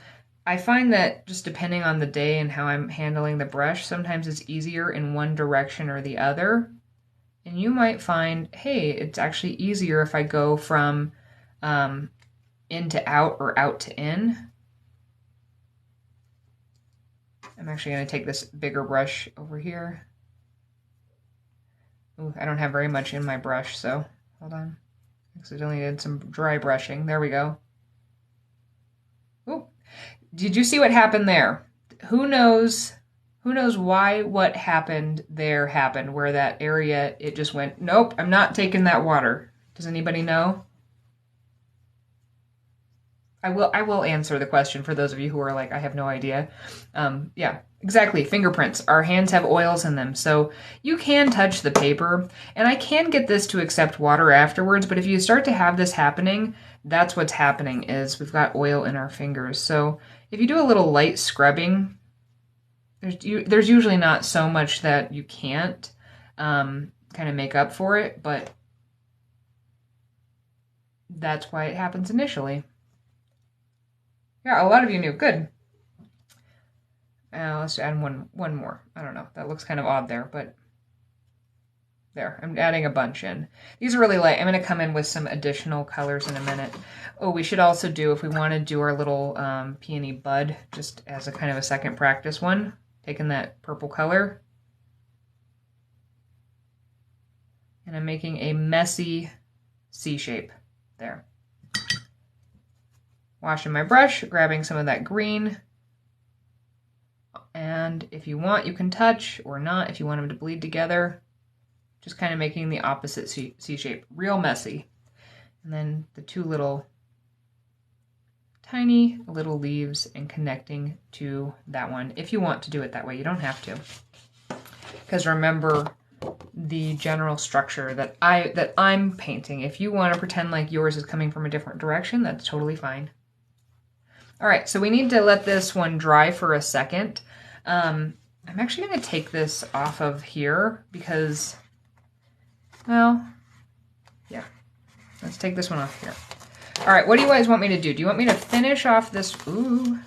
I find that just depending on the day and how I'm handling the brush, sometimes it's easier in one direction or the other. And you might find, hey, it's actually easier if I go from in to out or out to in. I'm actually going to take this bigger brush over here. Ooh, I don't have very much in my brush, so hold on. Accidentally did some dry brushing. There we go. Ooh, did you see what happened there? Who knows why what happened there happened, where that area, it just went, nope, I'm not taking that water. Does anybody know? I will answer the question for those of you who are like, I have no idea. Yeah, exactly. Fingerprints. Our hands have oils in them, so you can touch the paper, and I can get this to accept water afterwards, but if you start to have this happening, that's what's happening, is we've got oil in our fingers. So if you do a little light scrubbing, there's usually not so much that you can't kind of make up for it, but that's why it happens initially. Yeah, a lot of you knew. Good. Let's add one more. I don't know. That looks kind of odd there, but there. I'm adding a bunch in. These are really light. I'm going to come in with some additional colors in a minute. Oh, we should also do, if we want to do our little peony bud, just as a kind of a second practice one, taking that purple color. And I'm making a messy C shape there. Washing my brush, grabbing some of that green. And if you want, you can touch or not if you want them to bleed together. Just kind of making the opposite C shape, real messy. And then the two little tiny little leaves and connecting to that one. If you want to do it that way, you don't have to. Because remember the general structure that I'm painting. If you want to pretend like yours is coming from a different direction, that's totally fine. All right, so we need to let this one dry for a second. I'm actually going to take this off of here because, well, yeah. Let's take this one off here. All right, what do you guys want me to do? Do you want me to finish off this? Ooh, do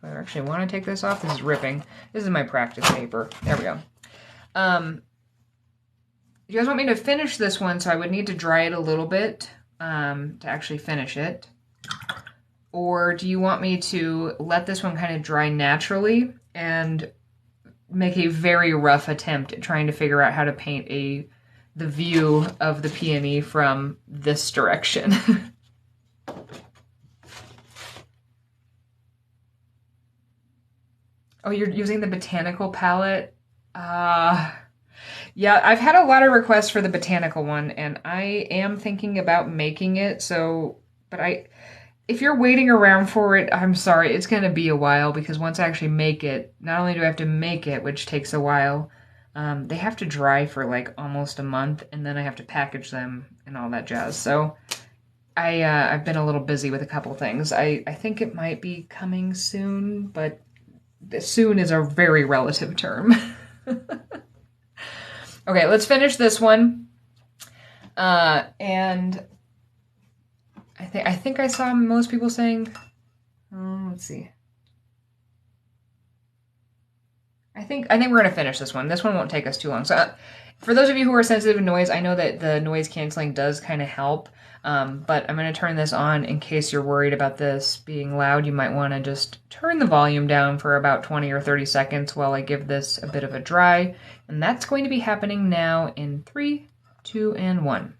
I actually want to take this off? This is ripping. This is my practice paper. There we go. Do you guys want me to finish this one? So I would need to dry it a little bit to actually finish it. Or do you want me to let this one kind of dry naturally and make a very rough attempt at trying to figure out how to paint the view of the peony from this direction? Oh, you're using the botanical palette? Yeah, I've had a lot of requests for the botanical one, and I am thinking about making it, so, but if you're waiting around for it, I'm sorry, it's going to be a while, because once I actually make it, not only do I have to make it, which takes a while, they have to dry for like almost a month, and then I have to package them and all that jazz. So I've been a little busy with a couple things. I think it might be coming soon, but soon is a very relative term. Okay, let's finish this one. And I think I saw most people saying, let's see. I think we're going to finish this one. This one won't take us too long. So for those of you who are sensitive to noise, I know that the noise canceling does kind of help. But I'm going to turn this on in case you're worried about this being loud. You might want to just turn the volume down for about 20 or 30 seconds while I give this a bit of a dry. And that's going to be happening now in 3, 2, and 1.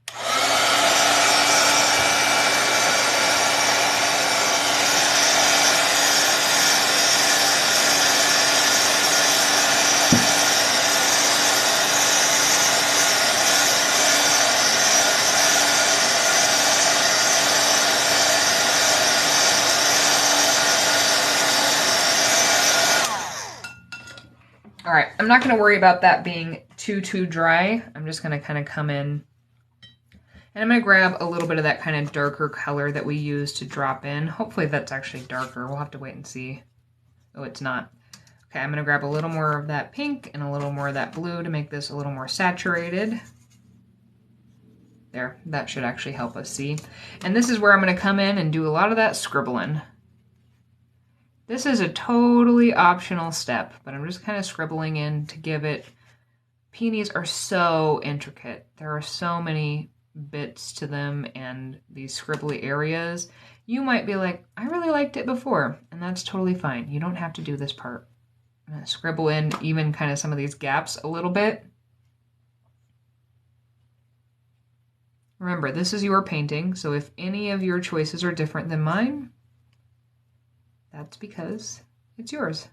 All right, I'm not going to worry about that being too dry. I'm just going to kind of come in, and I'm going to grab a little bit of that kind of darker color that we use to drop in. Hopefully that's actually darker. We'll have to wait and see. Oh, it's not. Okay, I'm going to grab a little more of that pink and a little more of that blue to make this a little more saturated. There, that should actually help us see. And this is where I'm going to come in and do a lot of that scribbling. This is a totally optional step, but I'm just kind of scribbling in to give it. Peonies are so intricate. There are so many bits to them and these scribbly areas. You might be like, I really liked it before, and that's totally fine. You don't have to do this part. I'm going to scribble in even kind of some of these gaps a little bit. Remember, this is your painting, so if any of your choices are different than mine, that's because it's yours.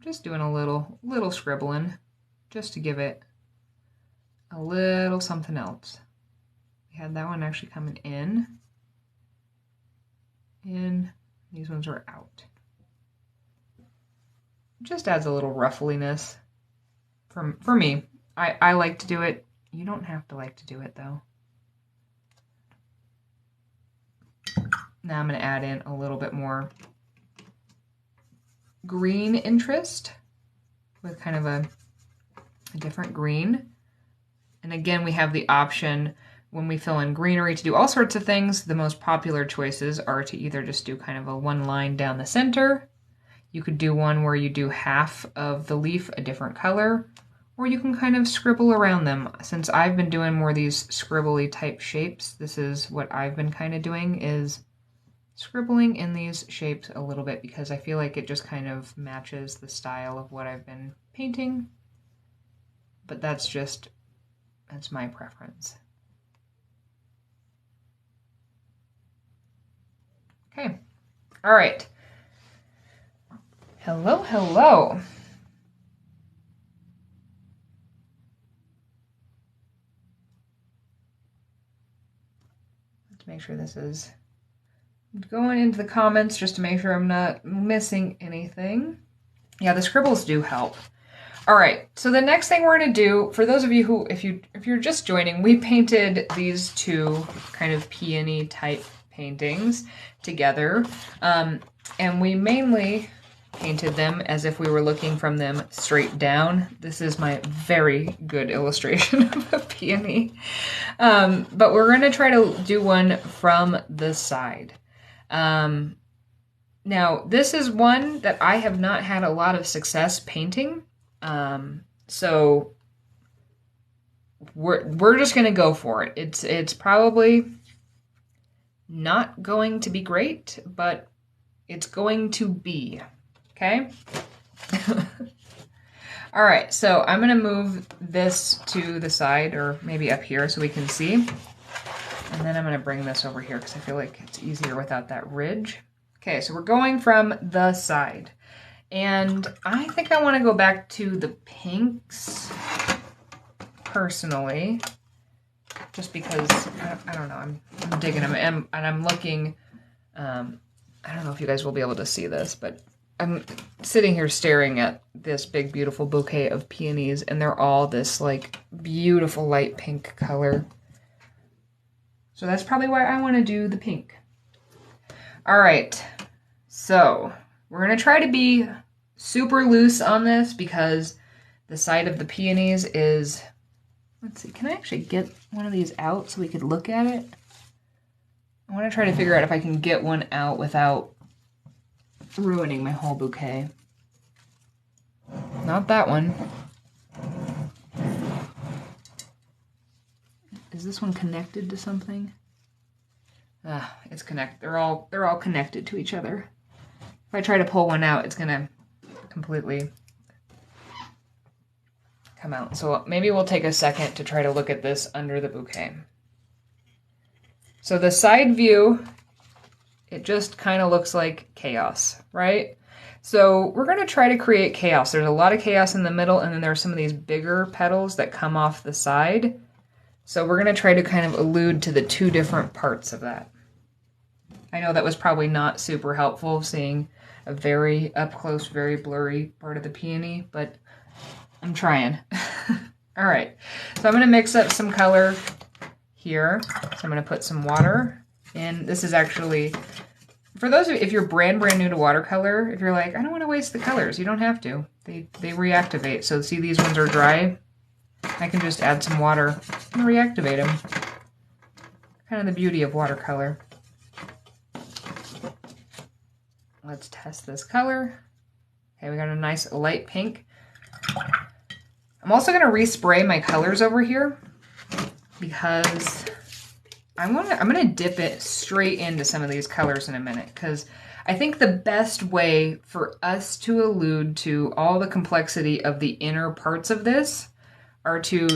Just doing a little scribbling just to give it a little something else. We had that one actually coming in. These ones are out. Just adds a little ruffliness for me. I like to do it. You don't have to like to do it though. Now I'm going to add in a little bit more green interest with kind of a different green. And again, we have the option when we fill in greenery to do all sorts of things. The most popular choices are to either just do kind of a one line down the center. You could do one where you do half of the leaf a different color, or you can kind of scribble around them. Since I've been doing more of these scribbly type shapes, this is what I've been kind of doing, is scribbling in these shapes a little bit because I feel like it just kind of matches the style of what I've been painting. But that's my preference. Okay, all right. Hello, hello. Let's make sure this is going into the comments just to make sure I'm not missing anything. Yeah, the scribbles do help. All right, so the next thing we're gonna do, for those of you who, if you're just joining, we painted these two kind of peony type paintings together. And we mainly painted them as if we were looking from them straight down. This is my very good illustration of a peony. But we're gonna try to do one from the side. Now, this is one that I have not had a lot of success painting. So we're just gonna go for it. It's probably not going to be great, but it's going to be, okay? All right, so I'm gonna move this to the side, or maybe up here so we can see. And then I'm gonna bring this over here because I feel like it's easier without that ridge. Okay, so we're going from the side. And I think I want to go back to the pinks, personally, just because, I don't know, I'm digging them, and I'm looking, I don't know if you guys will be able to see this, but I'm sitting here staring at this big, beautiful bouquet of peonies, and they're all this, like, beautiful light pink color. So that's probably why I want to do the pink. All right, so we're going to try to be super loose on this because the side of the peonies is, let's see, can I actually get one of these out so we could look at it? I want to try to figure out if I can get one out without ruining my whole bouquet. Not that one. Is this one connected to something? Ah, it's connected. They're all connected to each other. If I try to pull one out, it's gonna completely come out. So maybe we'll take a second to try to look at this under the bouquet. So the side view, it just kind of looks like chaos, right? So we're gonna try to create chaos. There's a lot of chaos in the middle, and then there's some of these bigger petals that come off the side. So we're gonna try to kind of allude to the two different parts of that. I know that was probably not super helpful, seeing a very up close, very blurry part of the peony, but I'm trying. All right, so I'm gonna mix up some color here. So I'm gonna put some water in. This is actually, for those of you, if you're brand new to watercolor, if you're like, I don't wanna waste the colors, you don't have to. They reactivate. So see, these ones are dry. I can just add some water and reactivate them. Kind of the beauty of watercolor. Let's test this color. Okay, we got a nice light pink. I'm also going to respray my colors over here because I'm going to dip it straight into some of these colors in a minute, because I think the best way for us to allude to all the complexity of the inner parts of this are to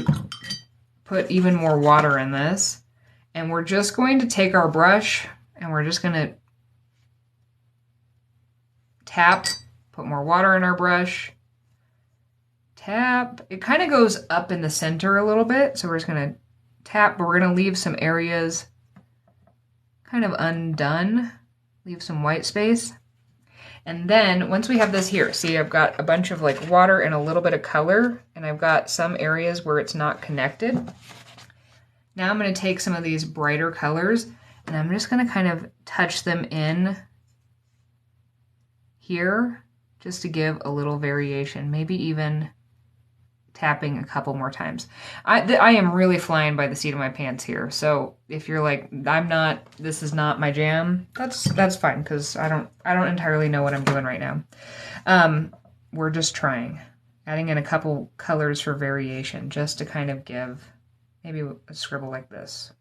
put even more water in this. And we're just going to take our brush and we're just going to tap, put more water in our brush, tap. It kind of goes up in the center a little bit, so we're just going to tap, but we're going to leave some areas kind of undone, leave some white space. And then once we have this here, see, I've got a bunch of like water and a little bit of color, and I've got some areas where it's not connected. Now I'm going to take some of these brighter colors and I'm just going to kind of touch them in here just to give a little variation, maybe even tapping a couple more times. I am really flying by the seat of my pants here. So if you're like, this is not my jam, that's fine, because I don't entirely know what I'm doing right now. We're just trying, adding in a couple colors for variation, just to kind of give maybe a scribble like this.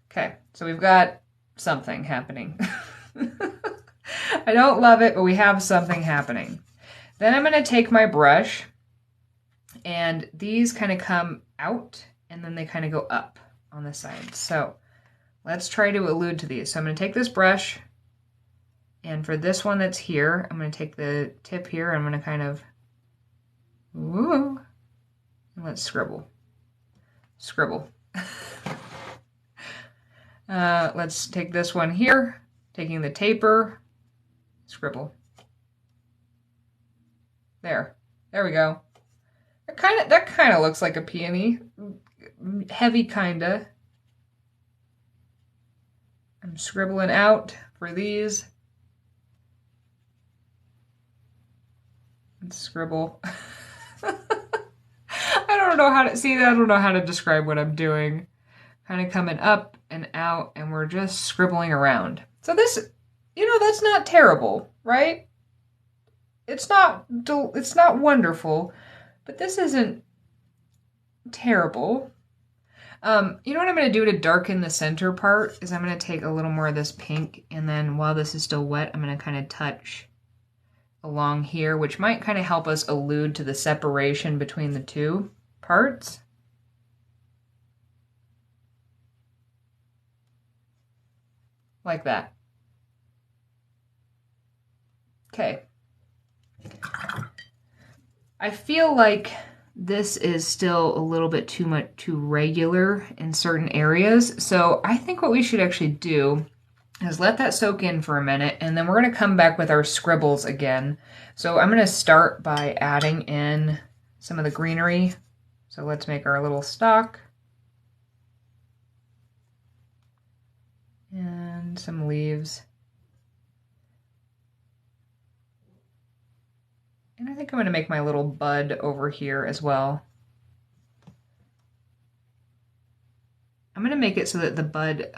Okay, so we've got something happening. I don't love it, but we have something happening. Then I'm going to take my brush, and these kind of come out, and then they kind of go up on the side. So let's try to allude to these. So I'm going to take this brush, and for this one that's here, I'm going to take the tip here, and I'm going to kind of, ooh, and let's scribble. Scribble. Let's take this one here, taking the taper, scribble. There we go. That kind of looks like a peony. Heavy kinda. I'm scribbling out for these. And scribble. I don't know how to see that. I don't know how to describe what I'm doing. Kind of coming up and out, and we're just scribbling around. So this, that's not terrible, right? It's not wonderful, but this isn't terrible. You know what I'm going to do to darken the center part is I'm going to take a little more of this pink, and then while this is still wet, I'm going to kind of touch along here, which might kind of help us allude to the separation between the two parts. Like that. Okay. I feel like this is still a little bit too regular in certain areas. So I think what we should actually do is let that soak in for a minute, and then we're going to come back with our scribbles again. So I'm going to start by adding in some of the greenery. So let's make our little stalk. And some leaves. And I think I'm going to make my little bud over here as well. I'm going to make it so that the bud,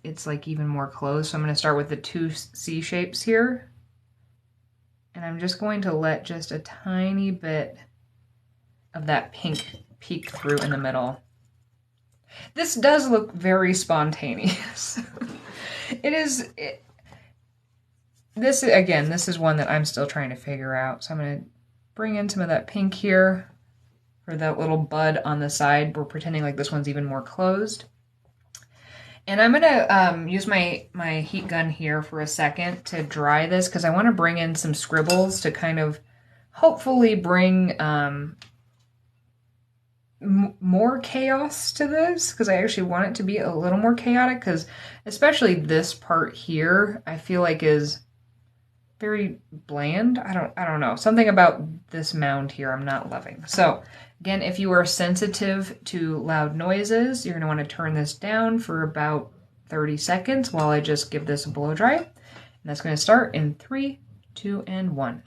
it's like even more closed. So I'm going to start with the two C shapes here. And I'm just going to let just a tiny bit of that pink peek through in the middle. This does look very spontaneous. This is one that I'm still trying to figure out. So I'm going to bring in some of that pink here for that little bud on the side. We're pretending like this one's even more closed. And I'm going to use my heat gun here for a second to dry this, because I want to bring in some scribbles to kind of hopefully bring more chaos to this, because I actually want it to be a little more chaotic, because especially this part here I feel like is very bland. I don't know. Something about this mound here I'm not loving. So again, if you are sensitive to loud noises, you're going to want to turn this down for about 30 seconds while I just give this a blow dry. And that's going to start in 3, 2, and 1.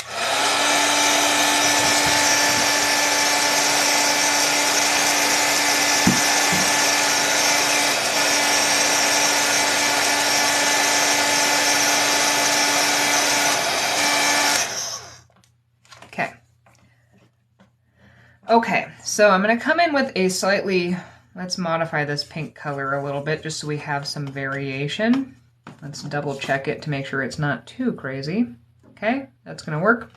So I'm going to come in with a slightly, let's modify this pink color a little bit just so we have some variation. Let's double check it to make sure it's not too crazy. Okay, that's going to work.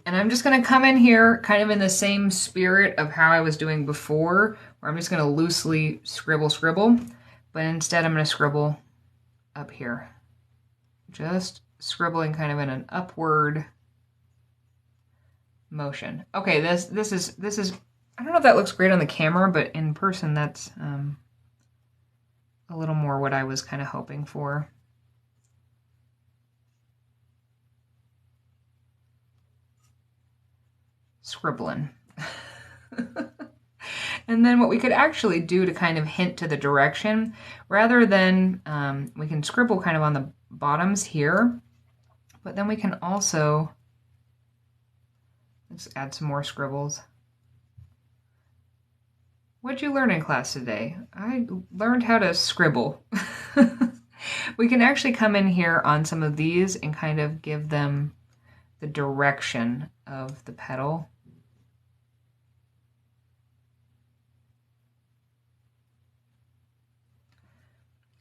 And I'm just going to come in here kind of in the same spirit of how I was doing before, where I'm just going to loosely scribble, but instead I'm going to scribble up here. Just scribbling kind of in an upward motion. Okay, this is, I don't know if that looks great on the camera, but in person that's a little more what I was kind of hoping for. Scribbling. And then what we could actually do to kind of hint to the direction, rather than, we can scribble kind of on the bottoms here, but then we can also, let's add some more scribbles. What'd you learn in class today? I learned how to scribble. We can actually come in here on some of these and kind of give them the direction of the petal.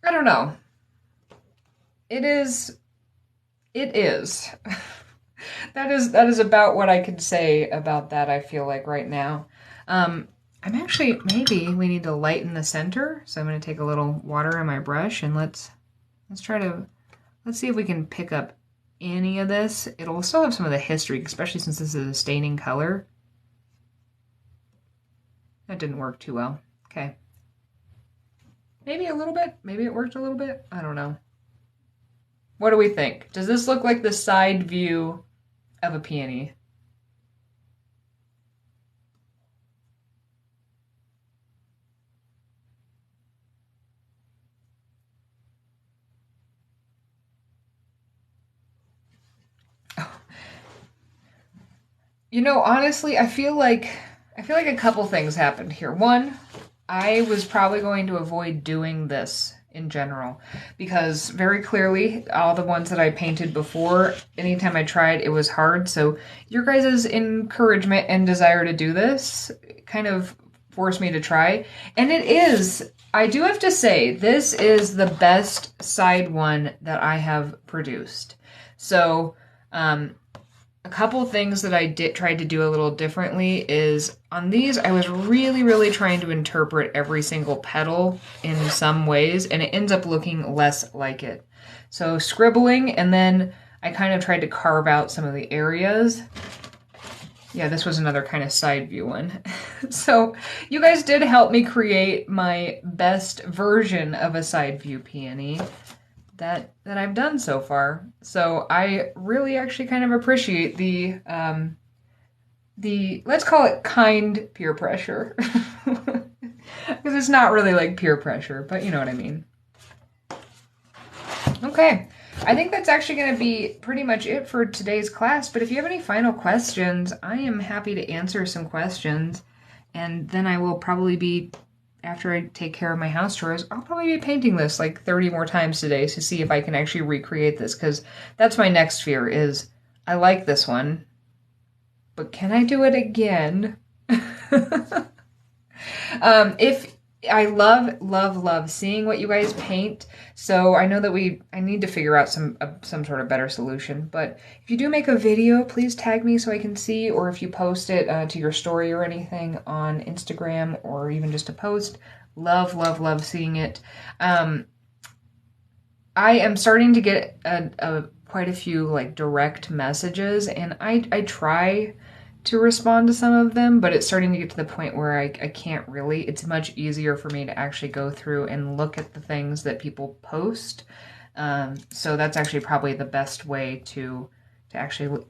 I don't know. It is. That is about what I can say about that, I feel like, right now. I'm actually, maybe we need to lighten the center. So I'm going to take a little water in my brush and let's see if we can pick up any of this. It'll still have some of the history, especially since this is a staining color. That didn't work too well. Okay. Maybe a little bit. Maybe it worked a little bit. I don't know. What do we think? Does this look like the side view of a peony? You know, honestly, I feel like a couple things happened here. One, I was probably going to avoid doing this in general because very clearly all the ones that I painted before, anytime I tried, it was hard. So your guys' encouragement and desire to do this kind of forced me to try. And it is, I do have to say, this is the best side one that I have produced. So, a couple things that I tried to do a little differently is on these, I was really trying to interpret every single petal in some ways, and it ends up looking less like it. So scribbling, and then I kind of tried to carve out some of the areas. Yeah, this was another kind of side view one. So you guys did help me create my best version of a side view peony that I've done so far. So I really actually kind of appreciate the let's call it kind peer pressure. Because it's not really like peer pressure, but you know what I mean. Okay, I think that's actually going to be pretty much it for today's class, but if you have any final questions, I am happy to answer some questions, and then I will probably be, after I take care of my house chores, I'll probably be painting this like 30 more times today to see if I can actually recreate this, because that's my next fear is, I like this one, but can I do it again? If I love seeing what you guys paint, so I know that I need to figure out some sort of better solution, but if you do make a video, please tag me so I can see, or if you post it to your story or anything on Instagram, or even just a post, love seeing it. I am starting to get quite a few like direct messages, and I try to respond to some of them, but it's starting to get to the point where I can't really. It's much easier for me to actually go through and look at the things that people post. So that's actually probably the best way to actually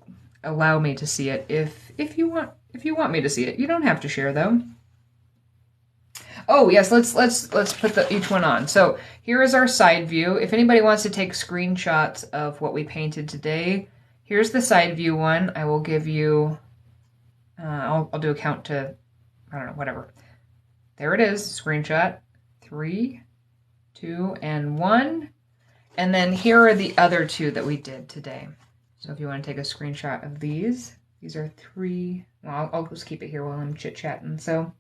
allow me to see it. If you want me to see it, you don't have to share though. Oh yes, let's put each one on. So here is our side view. If anybody wants to take screenshots of what we painted today, here's the side view one. I will give you. I'll do a count to, I don't know, whatever. There it is, screenshot. 3, 2, and 1. And then here are the other two that we did today. So if you want to take a screenshot of these, These are 3, well, I'll just keep it here while I'm chit-chatting. So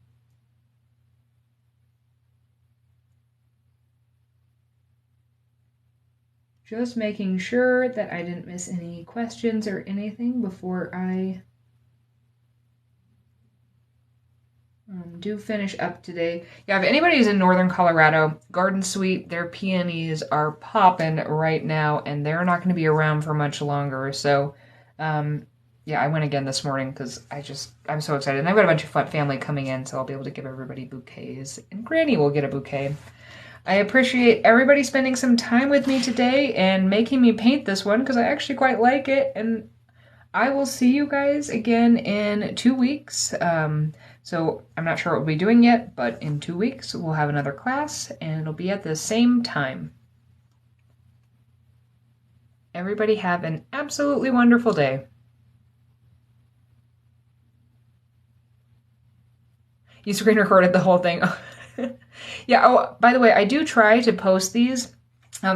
just making sure that I didn't miss any questions or anything before I do finish up today. Yeah, if anybody's in northern Colorado, Garden Suite, their peonies are popping right now, and they're not going to be around for much longer. So, yeah, I went again this morning because I'm so excited. And I've got a bunch of fun family coming in, so I'll be able to give everybody bouquets, and Granny will get a bouquet. I appreciate everybody spending some time with me today and making me paint this one because I actually quite like it. And I will see you guys again in 2 weeks. So I'm not sure what we'll be doing yet, but in 2 weeks we'll have another class and it'll be at the same time. Everybody have an absolutely wonderful day. You screen recorded the whole thing. Yeah, oh, by the way, I do try to post these.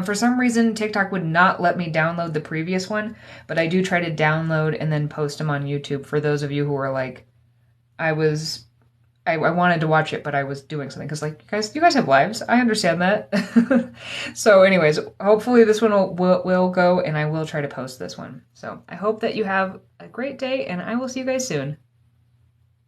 For some reason, TikTok would not let me download the previous one, but I do try to download and then post them on YouTube for those of you who are like, I wanted to watch it, but I was doing something because, like, you guys have lives. I understand that. So, anyways, hopefully this one will go, and I will try to post this one. So, I hope that you have a great day, and I will see you guys soon.